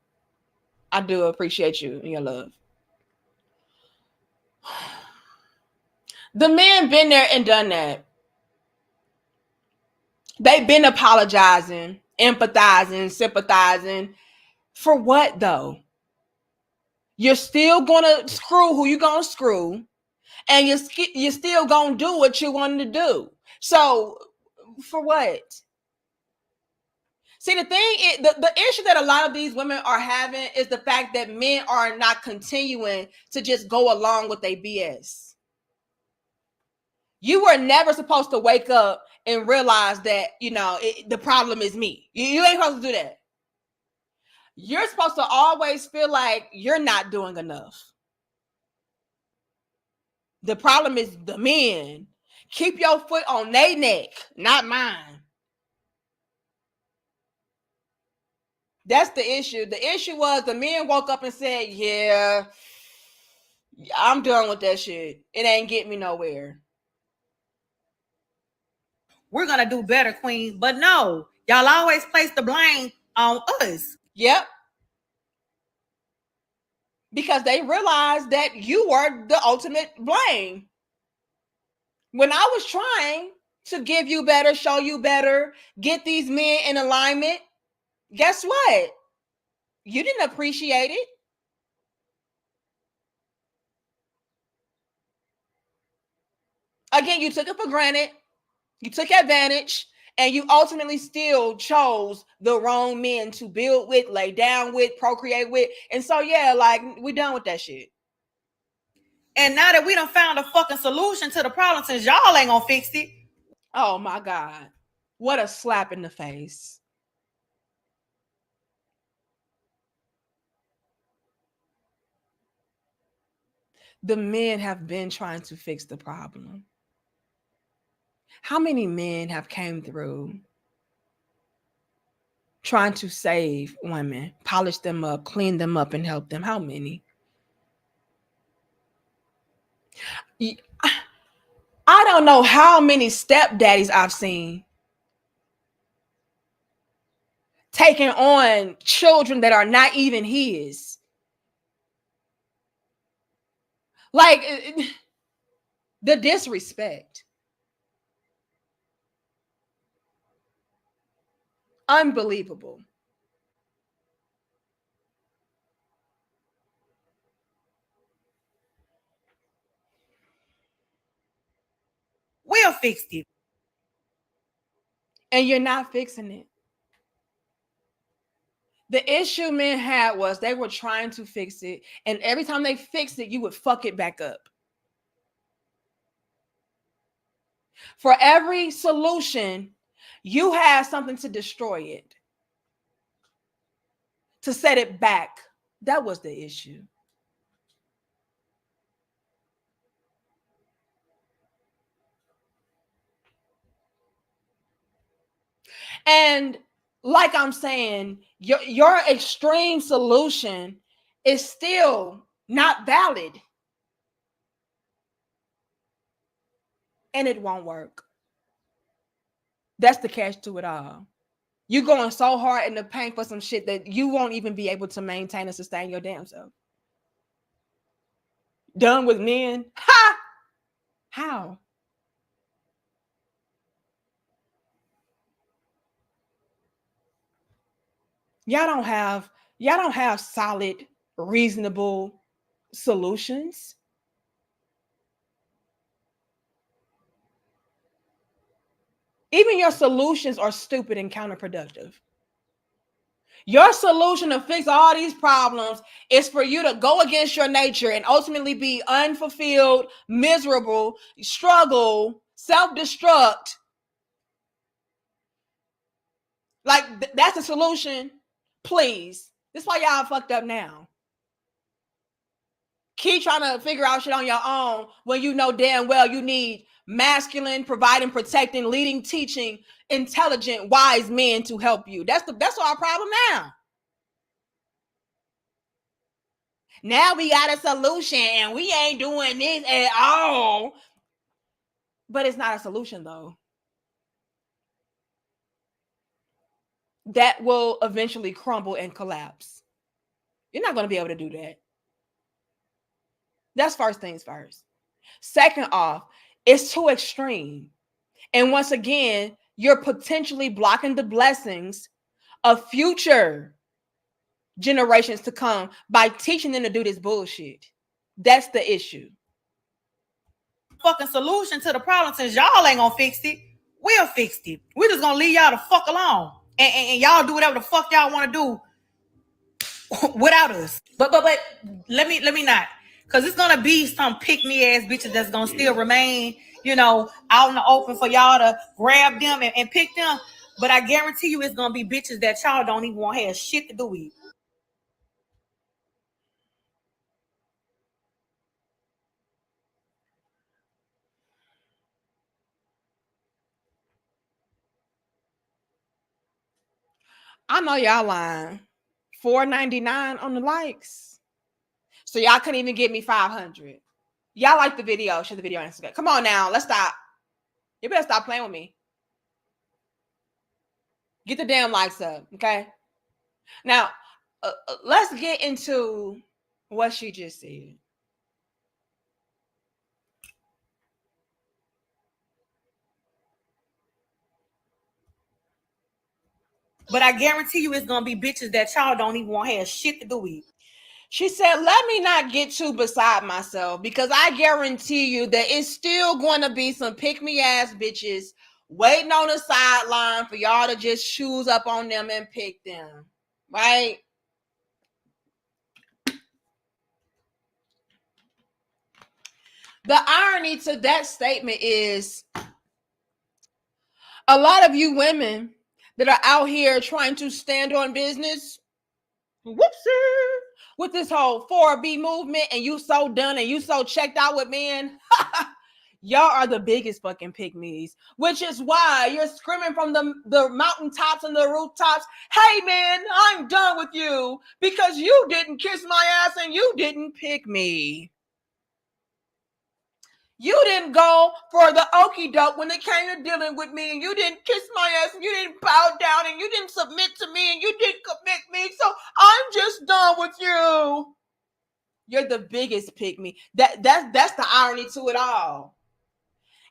I do appreciate you and your love. The men been there and done that. They've been apologizing, empathizing, sympathizing. For what though? You're still gonna screw who you gonna screw, and you're still gonna do what you wanted to do. So For what? See, the thing is, the issue that a lot of these women are having is the fact that men are not continuing to just go along with their BS. You were never supposed to wake up and realize that, the problem is me. You ain't supposed to do that. You're supposed to always feel like you're not doing enough. The problem is the men. Keep your foot on their neck, not mine. That's the issue. The issue was the men woke up and said, yeah, I'm done with that shit. It ain't get me nowhere. We're going to do better, queen. But no, y'all always place the blame on us. Yep. Because they realized that you were the ultimate blame. When I was trying to give you better, show you better, get these men in alignment, guess what? You didn't appreciate it. Again, you took it for granted. You took advantage, and you ultimately still chose the wrong men to build with, lay down with, procreate with. And so, yeah, like, we're done with that shit. And now that we done found a fucking solution to the problem, since y'all ain't gonna fix it. Oh my God. What a slap in the face. The men have been trying to fix the problem. How many men have came through trying to save women, polish them up, clean them up, and help them? How many? I don't know how many stepdaddies I've seen taking on children that are not even his. Like, the disrespect. Unbelievable. We'll fix it. And you're not fixing it. The issue men had was they were trying to fix it, and every time they fixed it, you would fuck it back up. For every solution, you had something to destroy it, to set it back. That was the issue. And like I'm saying, your extreme solution is still not valid. And it won't work. That's the catch to it all. You're going so hard in the paint for some shit that you won't even be able to maintain and sustain your damn self. Done with men? Ha! How? Y'all don't have solid, reasonable solutions. Even your solutions are stupid and counterproductive. Your solution to fix all these problems is for you to go against your nature and ultimately be unfulfilled, miserable, struggle, self-destruct. Like, that's the solution. Please. This is why y'all fucked up now. Keep trying to figure out shit on your own when you know damn well you need masculine, providing, protecting, leading, teaching, intelligent, wise men to help you. That's our problem now. Now we got a solution and we ain't doing this at all. But it's not a solution though. That will eventually crumble and collapse. You're not going to be able to do that. That's first things first. Second off, it's too extreme. And once again, you're potentially blocking the blessings of future generations to come by teaching them to do this bullshit. That's the issue. Fucking solution to the problem, since y'all ain't gonna fix it. Will fixed it. We just gonna leave y'all the fuck alone. And y'all do whatever the fuck y'all want to do without us. But let me not. Cause it's gonna be some pick me ass bitches that's gonna still remain, out in the open for y'all to grab them and pick them. But I guarantee you it's gonna be bitches that y'all don't even want to have shit to do with. I know y'all lying. $4.99 on the likes. So y'all couldn't even give me 500. Y'all like the video. Share the video on Instagram. Come on now. Let's stop. You better stop playing with me. Get the damn likes up. Okay. Now, let's get into what she just said. But I guarantee you it's gonna be bitches that y'all don't even want to have shit to do with. She said, let me not get too beside myself, because I guarantee you that it's still going to be some pick-me ass bitches waiting on the sideline for y'all to just choose up on them and pick them, right? The irony to that statement is a lot of you women that are out here trying to stand on business, whoopsie, with this whole 4B movement, and you so done and you so checked out with men, y'all are the biggest fucking pick-me's, which is why you're screaming from the mountaintops and the rooftops, hey man, I'm done with you because you didn't kiss my ass and you didn't pick me. You didn't go for the okie doke when it came to dealing with me, and you didn't kiss my ass, and you didn't bow down, and you didn't submit to me, and you didn't commit me. So I'm just done with you. You're the biggest pick me. That's the irony to it all.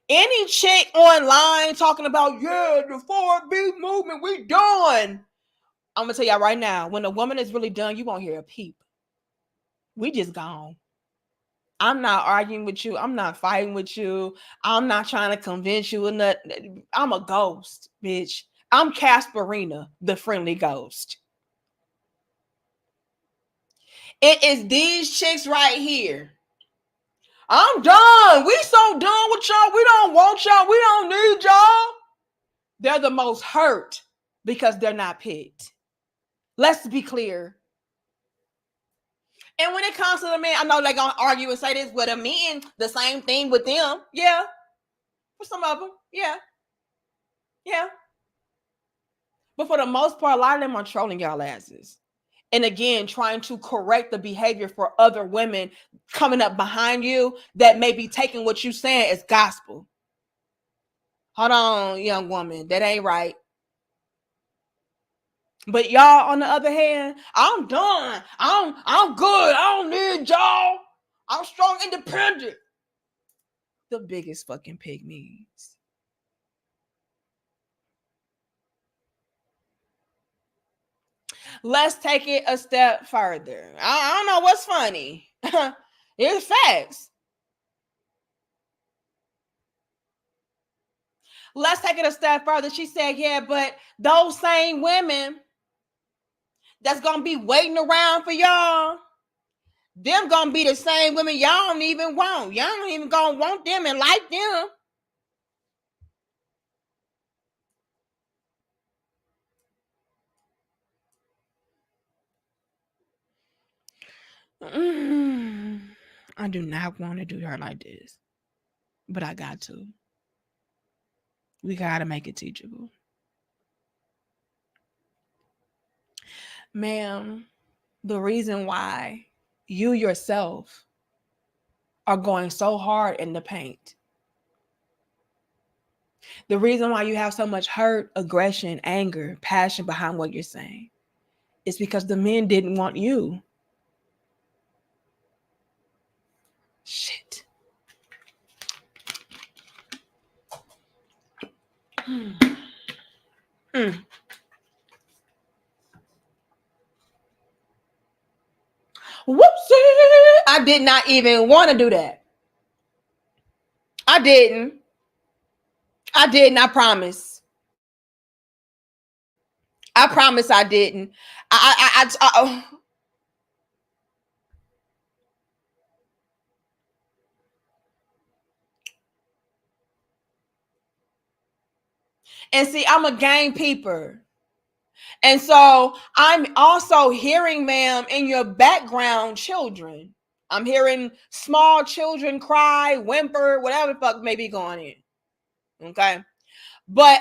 Any chick online talking about, yeah, the 4B movement, we done. I'm gonna tell y'all right now, when a woman is really done, you won't hear a peep. We just gone. I'm not arguing with you. I'm not fighting with you. I'm not trying to convince you. I'm a ghost, bitch. I'm Casperina, the friendly ghost. It is these chicks right here. I'm done. We so done with y'all. We don't want y'all. We don't need y'all. They're the most hurt because they're not picked. Let's be clear. And when it comes to the men, I know they're going to argue and say this, but the men, the same thing with them. Yeah. For some of them. Yeah. Yeah. But for the most part, a lot of them are trolling y'all asses. And again, trying to correct the behavior for other women coming up behind you that may be taking what you're saying as gospel. Hold on, young woman. That ain't right. But y'all, on the other hand, I'm done. I'm good. I don't need y'all. I'm strong, independent. The biggest fucking pygmies. Let's take it a step further. I don't know what's funny. It's facts. Let's take it a step further. She said, yeah, but those same women that's going to be waiting around for y'all, them going to be the same women y'all don't even want. Y'all don't even going to want them and like them. I do not want to do her like this, but I got to. We got to make it teachable. Ma'am, the reason why you yourself are going so hard in the paint, the reason why you have so much hurt, aggression, anger, passion behind what you're saying, is because the men didn't want you. Shit. Whoopsie! I did not even want to do that. I didn't. I didn't. I promise. I promise I didn't. And see, I'm a game peeper. And so I'm also hearing, ma'am, in your background, children. I'm hearing small children cry, whimper, whatever the fuck may be going in. Okay. But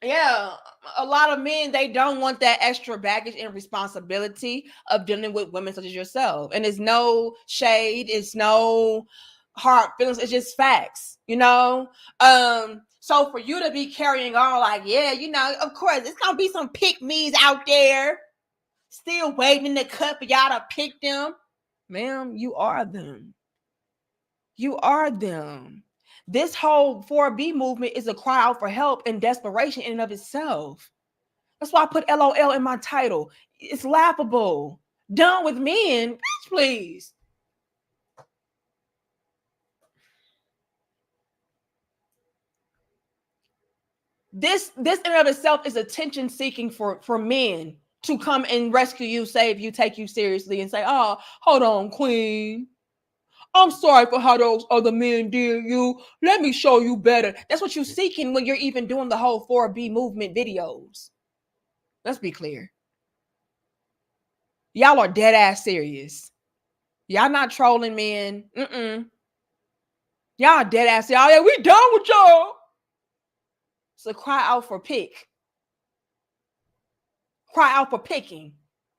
yeah, a lot of men, they don't want that extra baggage and responsibility of dealing with women such as yourself. And it's no shade, it's no hard feelings, it's just facts, you know. So for you to be carrying on like, yeah, you know, of course it's gonna be some pick me's out there still waiting in the cup for y'all to pick them. Ma'am, you are them. You are them. This whole 4B movement is a cry out for help and desperation in and of itself. That's why I put LOL in my title. It's laughable. Done with men, bitch, please. This in and of itself is attention seeking for men to come and rescue you, save you, take you seriously, and say, "Oh, hold on, queen. I'm sorry for how those other men did you. Let me show you better." That's what you're seeking when you're even doing the whole 4B movement videos. Let's be clear. Y'all are dead ass serious. Y'all not trolling men. Y'all dead ass. Y'all, yeah, we done with y'all. So cry out for pick. Cry out for picking.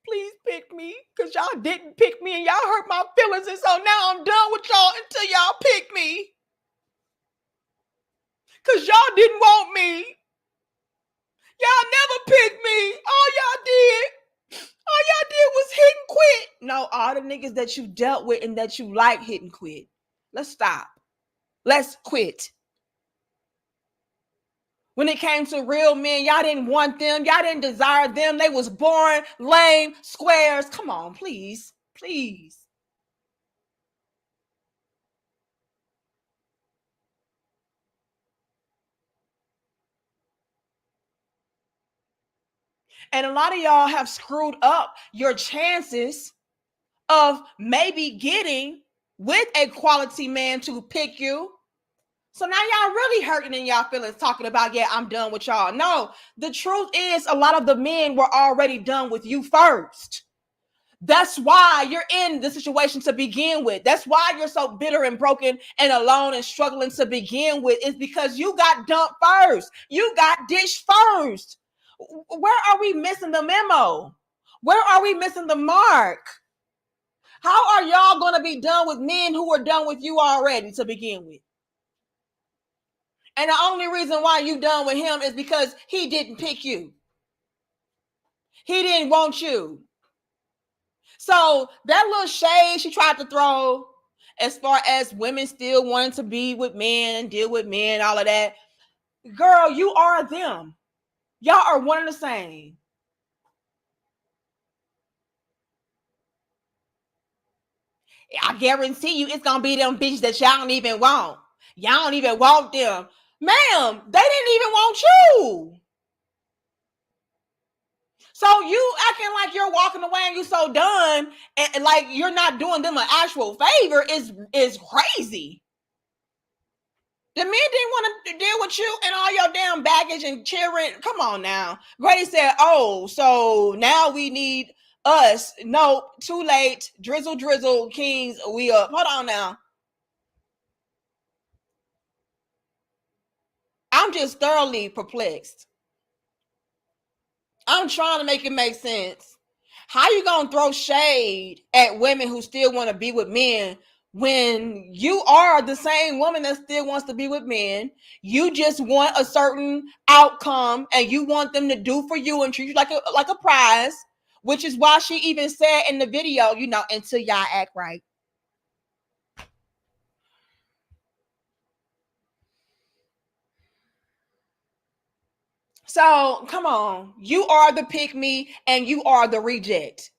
Please pick me, because y'all didn't pick me and y'all hurt my feelings. And so now I'm done with y'all until y'all pick me. Because y'all didn't want me. Y'all never picked me. All y'all did was hit and quit. No, all the niggas that you dealt with and that you like hit and quit. Let's stop. Let's quit. When it came to real men, y'all didn't want them. Y'all didn't desire them. They was boring, lame, squares. Come on, please. Please. And a lot of y'all have screwed up your chances of maybe getting with a quality man to pick you. So now y'all really hurting in y'all feelings talking about, yeah, I'm done with y'all. No, the truth is a lot of the men were already done with you first. That's why you're in the situation to begin with. That's why you're so bitter and broken and alone and struggling to begin with, is because you got dumped first. You got ditched first. Where are we missing the memo? Where are we missing the mark? How are y'all going to be done with men who were done with you already to begin with? And the only reason why you done with him is because he didn't pick you. He didn't want you. So that little shade she tried to throw as far as women still wanting to be with men and deal with men, all of that. Girl, you are them. Y'all are one and the same. I guarantee you it's going to be them bitches that y'all don't even want. Y'all don't even want them. Ma'am, they didn't even want you. So you acting like you're walking away and you so done and like you're not doing them an actual favor is crazy. The men didn't want to deal with you and all your damn baggage and cheering. Come on now. Grady said, oh, so now we need us. No, too late. Drizzle, kings, we up. Hold on now. I'm just thoroughly perplexed. I'm trying to make it make sense. How you gonna throw shade at women who still want to be with men when you are the same woman that still wants to be with men? You just want a certain outcome and you want them to do for you and treat you like a prize, which is why she even said in the video, you know, until y'all act right. So come on, you are the pick me and you are the reject.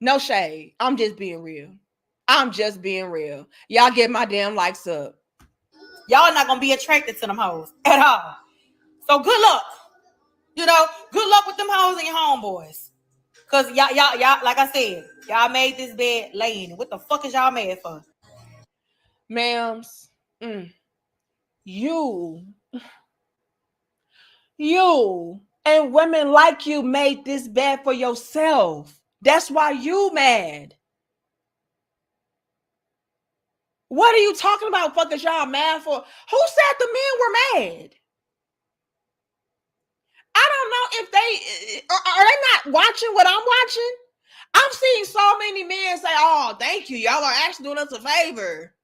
No shade. I'm just being real. Y'all get my damn likes up. Y'all not gonna be attracted to them hoes at all. So good luck. You know, good luck with them hoes and your homeboys. Cause y'all, like I said, y'all made this bed lay in it. What the fuck is y'all mad for? Ma'ams, you and women like you made this bed for yourself. That's why you mad. What are you talking about? Fuck is y'all mad for? Who said the men were mad? I don't know if they are they not watching what I'm watching. I'm seeing so many men say, "Oh, thank you, y'all are actually doing us a favor.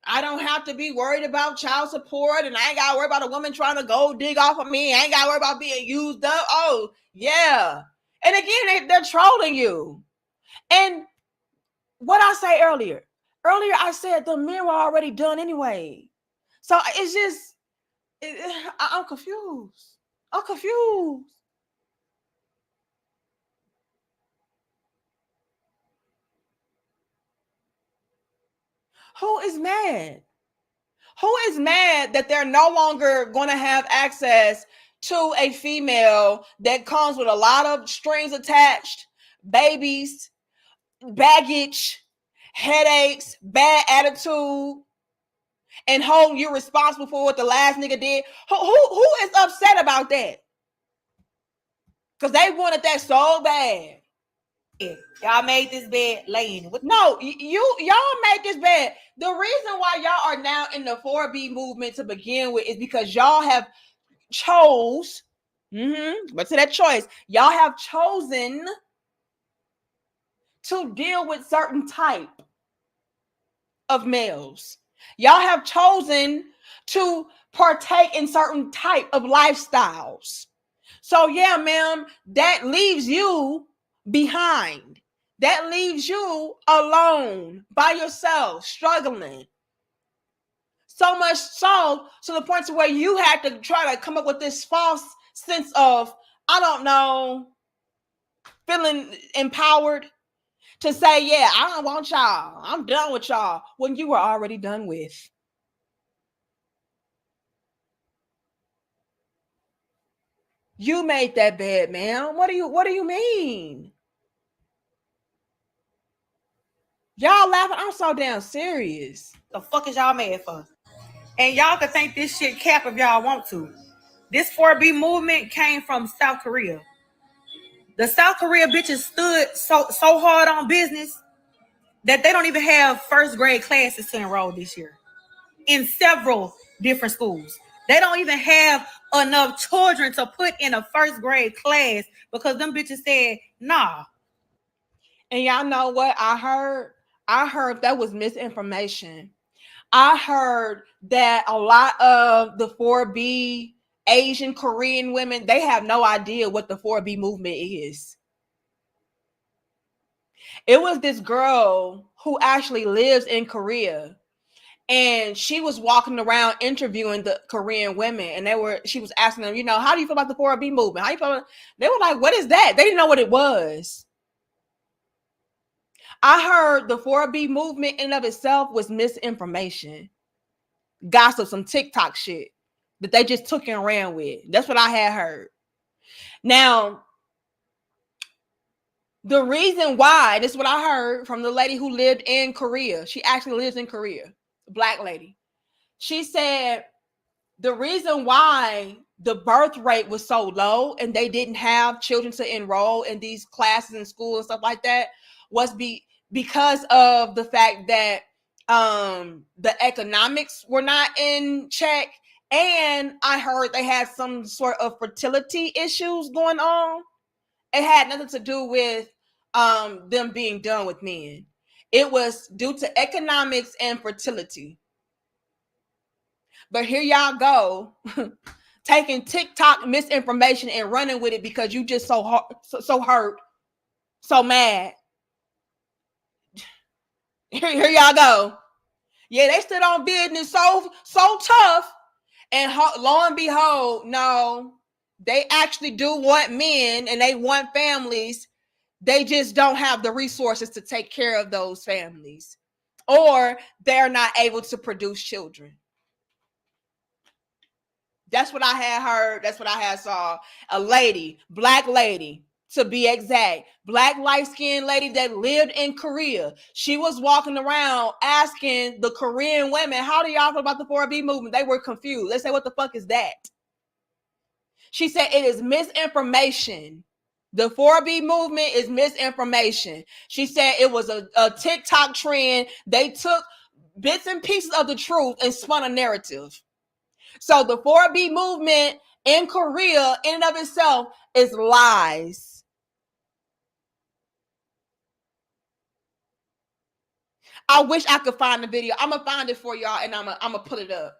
I don't have to be worried about child support, and I ain't gotta worry about a woman trying to go dig off of me. I ain't gotta worry about being used up." Oh, yeah. And again, they're trolling you. And what I say earlier I said the men were already done anyway. So it's just, I'm confused. I'm confused. Who is mad? Who is mad that they're no longer going to have access to a female that comes with a lot of strings attached, babies, baggage, headaches, bad attitude, and hold you responsible for what the last nigga did? Who is upset about that? Because they wanted that so bad. Y'all made this bed lay in it. No, y'all made this bed. The reason why y'all are now in the 4B movement to begin with is because y'all have chose, but to that choice, y'all have chosen to deal with certain type of males. Y'all have chosen to partake in certain type of lifestyles. So yeah, ma'am, that leaves you behind. That leaves you alone by yourself, struggling. So much so to the point to where you had to try to come up with this false sense of, I don't know, feeling empowered to say, yeah, I don't want y'all. I'm done with y'all, when you were already done with. You made that bed, man. What do you mean? Y'all laughing? I'm so damn serious. The fuck is y'all mad for? And y'all can think this shit cap if y'all want to. This 4B movement came from South Korea. The South Korea bitches stood so hard on business that they don't even have first grade classes to enroll this year in several different schools. They don't even have enough children to put in a first grade class because them bitches said, nah. And y'all know what I heard? I heard that was misinformation. I heard that a lot of the 4B Asian Korean women, they have no idea what the 4B movement is. It was this girl who actually lives in Korea, and she was walking around interviewing the Korean women, and she was asking them, how do you feel about the 4B movement? How you feel? They were like, what is that? They didn't know what it was. I heard the 4B movement in and of itself was misinformation, gossip, some TikTok shit that they just took and ran with. That's what I had heard. Now, the reason why, this is what I heard from the lady who lived in Korea. She actually lives in Korea, a Black lady. She said the reason why the birth rate was so low and they didn't have children to enroll in these classes in school and stuff like that was because of the fact that the economics were not in check. And I heard they had some sort of fertility issues going on. It had nothing to do with them being done with men. It was due to economics and fertility. But here y'all go, taking TikTok misinformation and running with it because you just so hurt, so mad. Here y'all go. Yeah, they stood on business so tough, and lo and behold, no, they actually do want men and they want families. They just don't have the resources to take care of those families, or they're not able to produce children. That's what I had heard. That's what I had saw. A lady, black lady, to be exact, black light-skinned lady that lived in Korea. She was walking around asking the Korean women, how do y'all feel about the 4B movement? They were confused. They said, what the fuck is that? She said, it is misinformation. The 4B movement is misinformation. She said it was a TikTok trend. They took bits and pieces of the truth and spun a narrative. So the 4B movement in Korea, in and of itself, is lies. I wish I could find the video. I'm gonna find it for y'all, and I'm gonna put it up.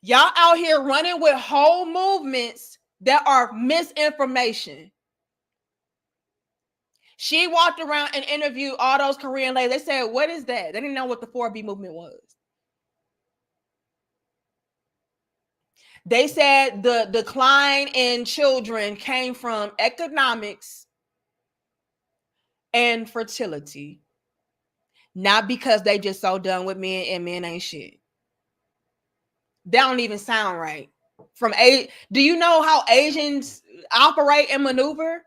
Y'all out here running with whole movements that are misinformation. She walked around and interviewed all those Korean ladies. They said, what is that? They didn't know what the 4B movement was. They said the decline in children came from economics and fertility. Not because they just so done with men and men ain't shit. That don't even sound right. Do you know how Asians operate and maneuver?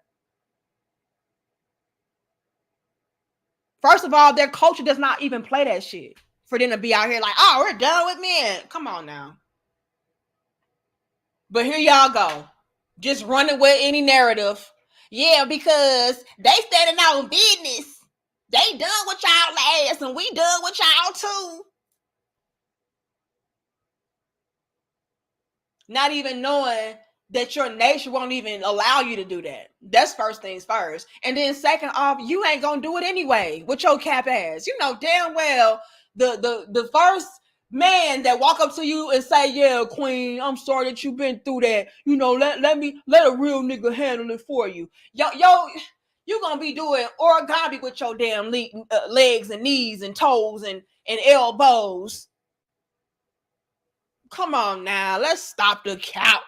First of all, their culture does not even play that shit. For them to be out here like, oh, we're done with men. Come on now. But here y'all go. Just running with any narrative. Yeah, because they standing out on business. They done with y'all ass and we done with y'all too. Not even knowing that your nature won't even allow you to do that. That's first things first. And then second off, you ain't gonna do it anyway with your cap ass. You know damn well the first man that walk up to you and say, yeah, queen, I'm sorry that you've been through that. You know, let a real nigga handle it for you. Yo, you gonna be doing origami with your damn legs and knees and toes and elbows. Come on now, let's stop the cap.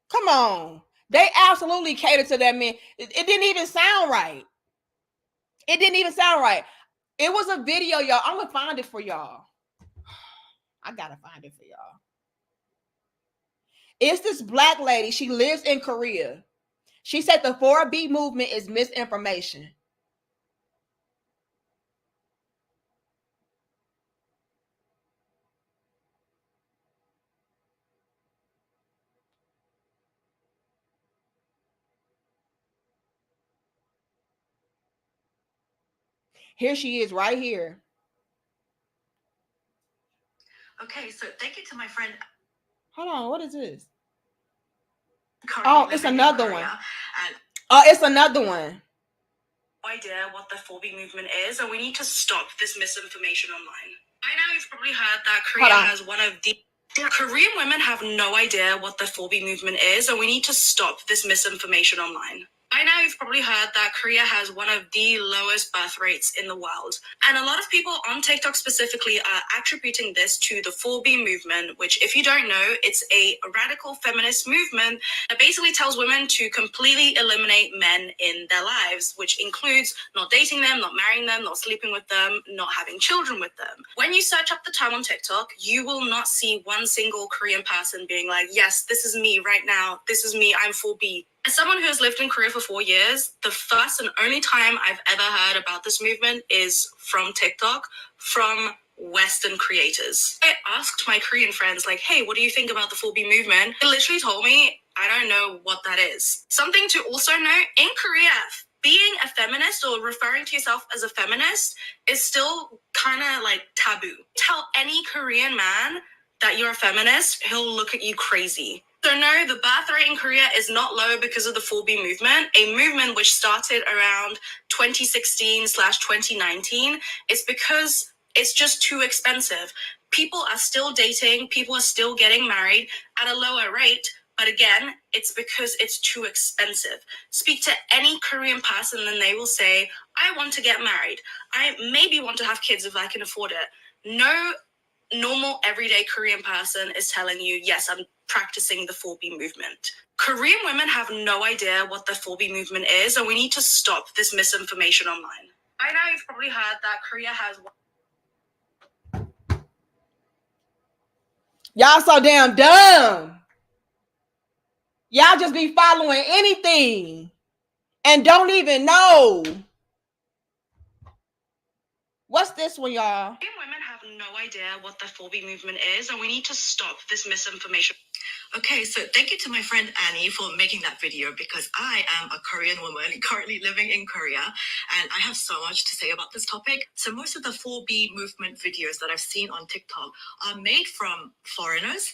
Come on. They absolutely cater to that man. It didn't even sound right. It didn't even sound right. It was a video, y'all. I'm going to find it for y'all. I got to find it for y'all. It's this black lady. She lives in Korea. She said the 4B movement is misinformation. Here she is right here. Okay, so thank you to my friend. Hold on, what is this? Oh, it's another one. It's another one. No idea what the 4B movement is, and we need to stop this misinformation online. By now, you've probably heard that Korea has one of the... Korean women have no idea what the 4B movement is, and we need to stop this misinformation online. By now, you've probably heard that Korea has one of the lowest birth rates in the world. And a lot of people on TikTok specifically are attributing this to the 4B movement, which, if you don't know, it's a radical feminist movement that basically tells women to completely eliminate men in their lives, which includes not dating them, not marrying them, not sleeping with them, not having children with them. When you search up the term on TikTok, you will not see one single Korean person being like, yes, this is me right now. This is me. I'm 4B. As someone who has lived in Korea for 4 years, the first and only time I've ever heard about this movement is from TikTok, from Western creators. I asked my Korean friends, like, hey, what do you think about the 4B movement? They literally told me, I don't know what that is. Something to also note, in Korea, being a feminist or referring to yourself as a feminist is still kind of like taboo. Tell any Korean man that you're a feminist, he'll look at you crazy. So no, the birth rate in Korea is not low because of the 4B movement, a movement which started around 2016/2019. It's because it's just too expensive. People are still dating, people are still getting married at a lower rate, but again, it's because it's too expensive. Speak to any Korean person and they will say, I want to get married. I maybe want to have kids if I can afford it. No normal everyday Korean person is telling you, yes, I'm practicing the 4B movement. Korean women have no idea what the 4B movement is, and we need to stop this misinformation online. By now, you've probably heard that Korea has. Y'all so damn dumb. Y'all just be following anything and don't even know. What's this one, y'all? Women have no idea what the 4B movement is, and we need to stop this misinformation. Okay, so thank you to my friend Annie for making that video, because I am a Korean woman currently living in Korea, and I have so much to say about this topic. So most of the 4B movement videos that I've seen on TikTok are made from foreigners,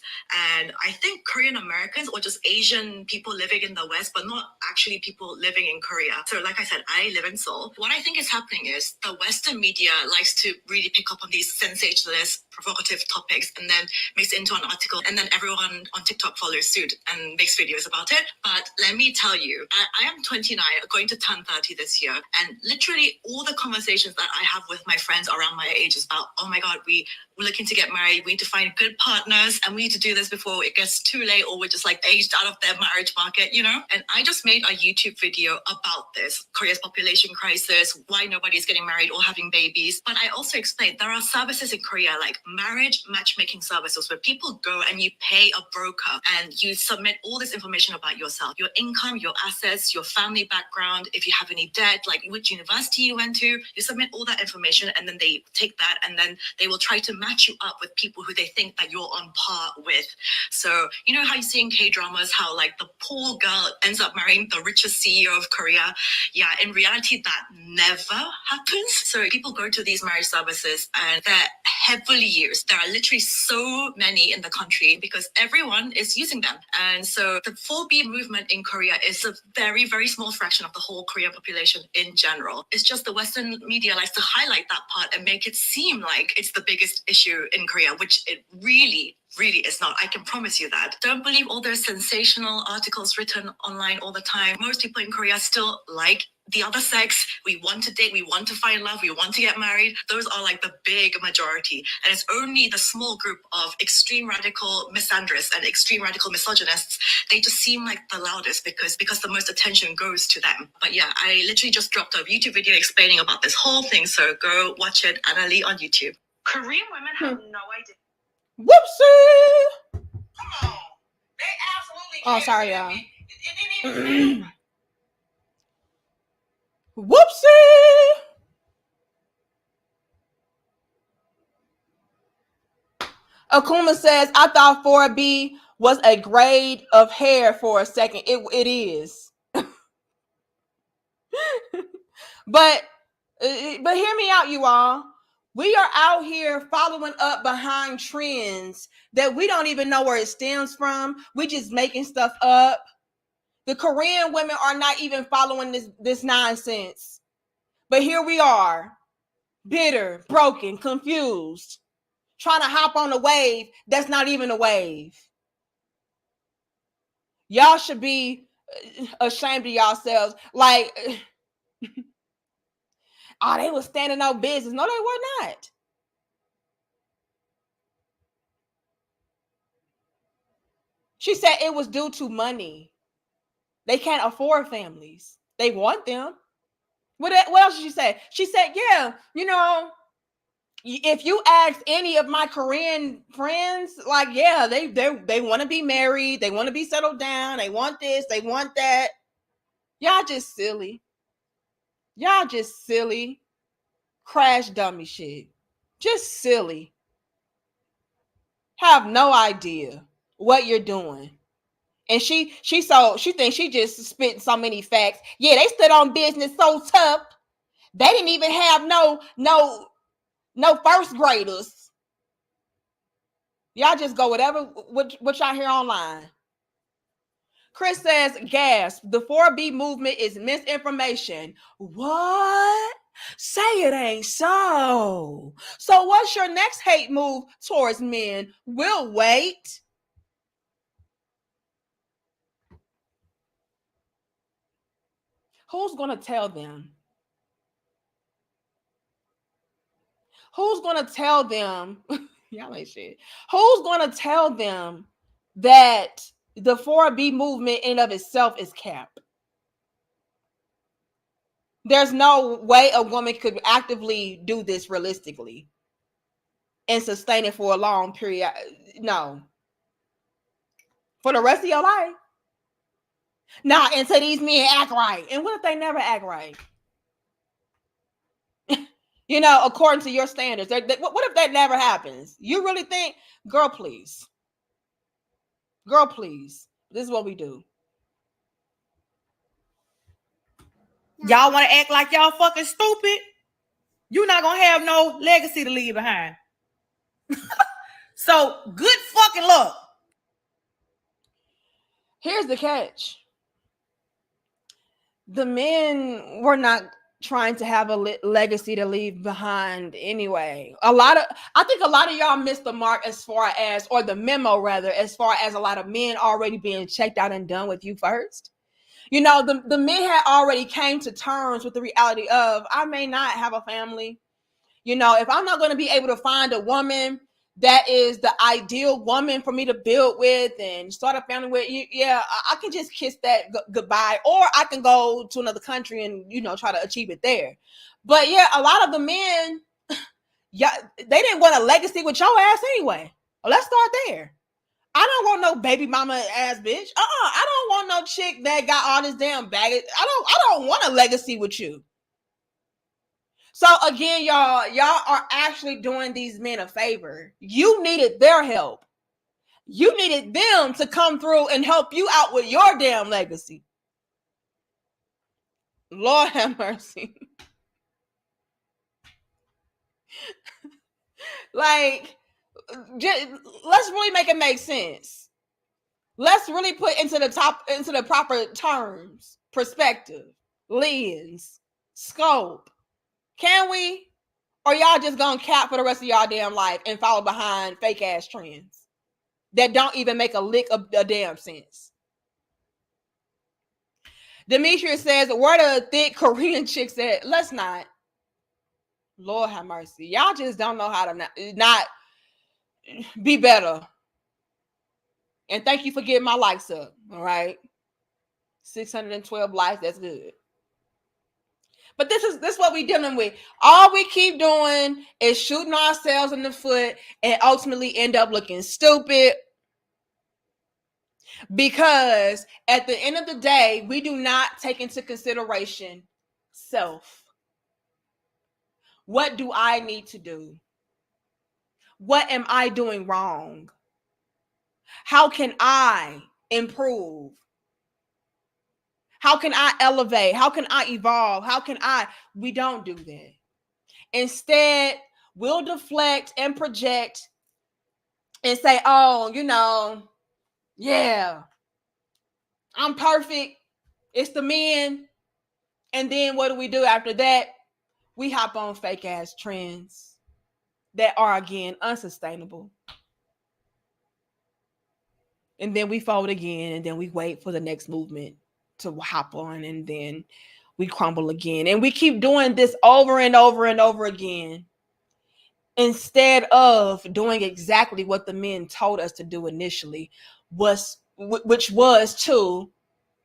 and I think Korean Americans or just Asian people living in the West, but not actually people living in Korea. So like I said, I live in Seoul. What I think is happening is the Western media likes to really pick up on these sensationalist, provocative topics and then makes it into an article, and then everyone on TikTok follows suit and makes videos about it. But let me tell you, I am 29, going to turn 30 this year, and literally all the conversations that I have with my friends around my age is about, oh my God, we're looking to get married, we need to find good partners, and we need to do this before it gets too late or we're just like aged out of their marriage market, you know? And I just made a YouTube video about this, Korea's population crisis, why nobody's getting married or having babies. But I also explained there are services in Korea like marriage matchmaking services where people go and you pay a broker and you submit all this information about yourself, your income, your assets, your family background, if you have any debt, like which university you went to, you submit all that information, and then they take that and then they will try to match you up with people who they think that you're on par with. So you know how you see in K-dramas how like the poor girl ends up marrying the richest CEO of Korea? Yeah, in reality that never happens. So people go to these marriage services and they're heavily used. There are literally so many in the country because everyone is using them. And so the 4B movement in Korea is a very, very small fraction of the whole Korean population in general. It's just the Western media likes to highlight that part and make it seem like it's the biggest issue in Korea, which it really is not. I can promise you that. Don't believe all those sensational articles written online all the time. Most people in Korea still like the other sex. We want to date, we want to find love, we want to get married. Those are like the big majority. And it's only the small group of extreme radical misandrists and extreme radical misogynists. They just seem like the loudest because the most attention goes to them. But yeah, I literally just dropped a YouTube video explaining about this whole thing. So go watch it, Anna Lee on YouTube. Korean women have no idea. Whoopsie. Come on. They absolutely Oh, sorry, y'all. It didn't even Whoopsie. Akuma says, I thought 4B was a grade of hair for a second. It is. But hear me out, you all. We are out here following up behind trends that we don't even know where it stems from. We just making stuff up. The Korean women are not even following this nonsense. But here we are, bitter, broken, confused, trying to hop on a wave that's not even a wave. Y'all should be ashamed of yourselves. Like, oh, they were standing on business. No, they were not. She said it was due to money. They can't afford families. They want them. What else did she say? She said, yeah, you know, if you ask any of my Korean friends, like, yeah, they want to be married. They want to be settled down. They want this. They want that. Y'all just silly. Y'all just silly. Crash dummy shit. Just silly. Have no idea what you're doing. And she thinks she just spit so many facts. Yeah, they stood on business so tough. They didn't even have no first graders. Y'all just go whatever what y'all hear online. Chris says, gasp, the 4B movement is misinformation. What? Say it ain't so. So what's your next hate move towards men? We'll wait. Who's going to tell them? Who's going to tell them? Y'all ain't shit. Who's going to tell them that the 4B movement in of itself is cap? There's no way a woman could actively do this realistically and sustain it for a long period. No. For the rest of your life. Now, until these men act right. And what if they never act right? You know, according to your standards. What if that never happens? You really think, girl, please. Girl, please. This is what we do. Y'all want to act like y'all fucking stupid? You're not going to have no legacy to leave behind. So, good fucking luck. Here's the catch. The men were not trying to have a legacy to leave behind anyway. I think a lot of y'all missed the mark as far as, or the memo rather, as far as a lot of men already being checked out and done with you first. You know, the men had already came to terms with the reality of, I may not have a family. You know, if I'm not going to be able to find a woman that is the ideal woman for me to build with and start a family with, yeah, I can just kiss that goodbye, or I can go to another country and, you know, try to achieve it there. But yeah, a lot of the men, yeah, they didn't want a legacy with your ass anyway. Well, let's start there. I don't want no baby mama ass bitch. I don't want no chick that got all this damn baggage. I don't want a legacy with you. So again, y'all are actually doing these men a favor. You needed their help. You needed them to come through and help you out with your damn legacy. Lord have mercy. Like, let's really make it make sense. Let's really put into the proper terms, perspective, lens, scope. Can we? Or y'all just gonna cap for the rest of y'all damn life and follow behind fake ass trends that don't even make a lick of a damn sense? Demetrius says, where the thick Korean chicks at? Let's not. Lord have mercy. Y'all just don't know how to not be better. And thank you for getting my likes up. All right. 612 likes. That's good. But this is what we're dealing with. All we keep doing is shooting ourselves in the foot and ultimately end up looking stupid. Because at the end of the day, we do not take into consideration self. What do I need to do? What am I doing wrong? How can I improve? How can I elevate? How can I evolve? We don't do that. Instead, we'll deflect and project and say, oh, you know, yeah, I'm perfect. It's the men. And then what do we do after that? We hop on fake ass trends that are, again, unsustainable. And then we fold again, and then we wait for the next movement to hop on, and then we crumble again. And we keep doing this over and over and over again, instead of doing exactly what the men told us to do initially, which was to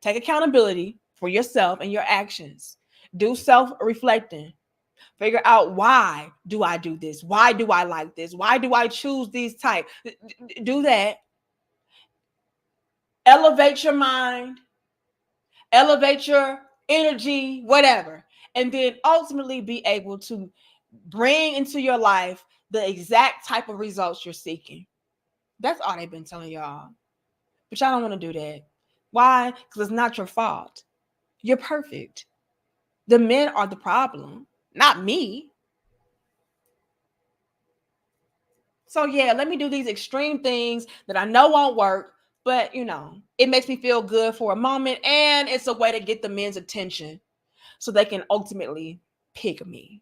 take accountability for yourself and your actions. Do self-reflecting. Figure out, why do I do this? Why do I like this? Why do I choose these type? Do that. Elevate your mind. Elevate your energy, whatever. And then ultimately be able to bring into your life the exact type of results you're seeking. That's all they've been telling y'all. But y'all don't want to do that. Why? Because it's not your fault. You're perfect. The men are the problem, not me. So yeah, let me do these extreme things that I know won't work, but you know, it makes me feel good for a moment, and it's a way to get the men's attention so they can ultimately pick me.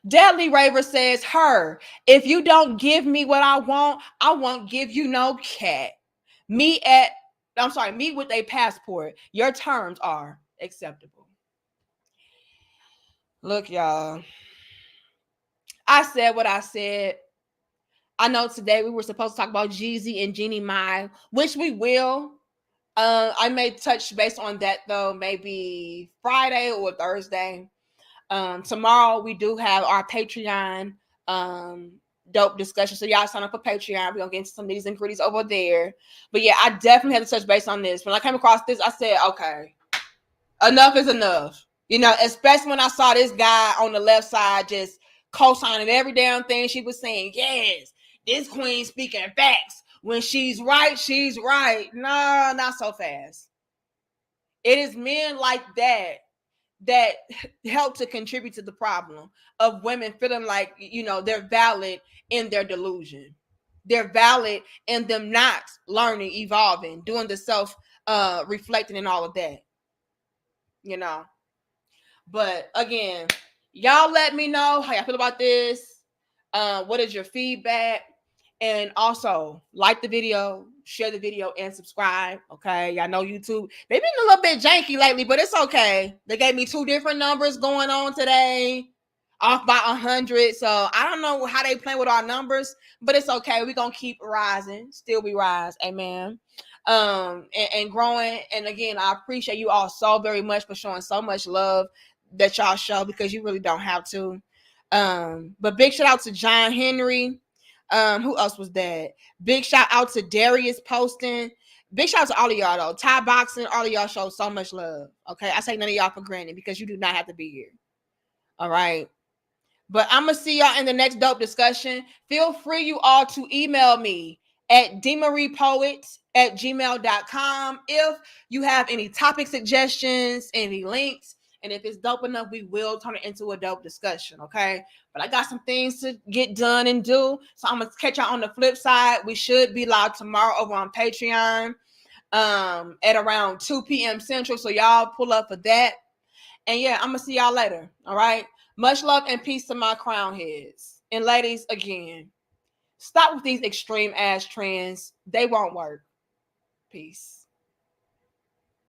Deadly Raver says, if you don't give me what I won't give you no cat. Me with a passport. Your terms are acceptable. Look, y'all. I said what I said. I know today we were supposed to talk about Jeezy and Jeannie Mai, which we will. I may touch base on that though, maybe Friday or Thursday. Tomorrow we do have our Patreon dope discussion. So y'all sign up for Patreon. We're gonna get into some of these ingredients over there. But yeah, I definitely had to touch base on this. When I came across this, I said, okay, enough is enough. You know, especially when I saw this guy on the left side just co-signing every damn thing she was saying. Yes, this queen speaking facts. When she's right, she's right. No, not so fast. It is men like that help to contribute to the problem of women feeling like, you know, they're valid in their delusion. They're valid in them not learning, evolving, doing the self reflecting and all of that. You know. But again, y'all let me know how y'all feel about this. What is your feedback? And also like the video, share the video, and subscribe. Okay. Y'all know YouTube. They've been a little bit janky lately, but it's okay. They gave me 2 different numbers going on today, off by 100. So I don't know how they play with our numbers, but it's okay. We're gonna keep rising. Still we rise. Amen. And growing. And again, I appreciate you all so very much for showing so much love that y'all show, because you really don't have to. But big shout out to John Henry. Who else was that? Big shout out to Darius posting. Big shout out to all of y'all though. Thai boxing, all of y'all show so much love. Okay, I take none of y'all for granted because you do not have to be here. All right. But I'm gonna see y'all in the next dope discussion. Feel free, you all, to email me at demariepoet@gmail.com if you have any topic suggestions, any links. And if it's dope enough, we will turn it into a dope discussion, okay? But I got some things to get done and do. So I'm going to catch y'all on the flip side. We should be live tomorrow over on Patreon at around 2 p.m. Central. So y'all pull up for that. And yeah, I'm going to see y'all later, all right? Much love and peace to my crown heads. And ladies, again, stop with these extreme ass trends. They won't work. Peace.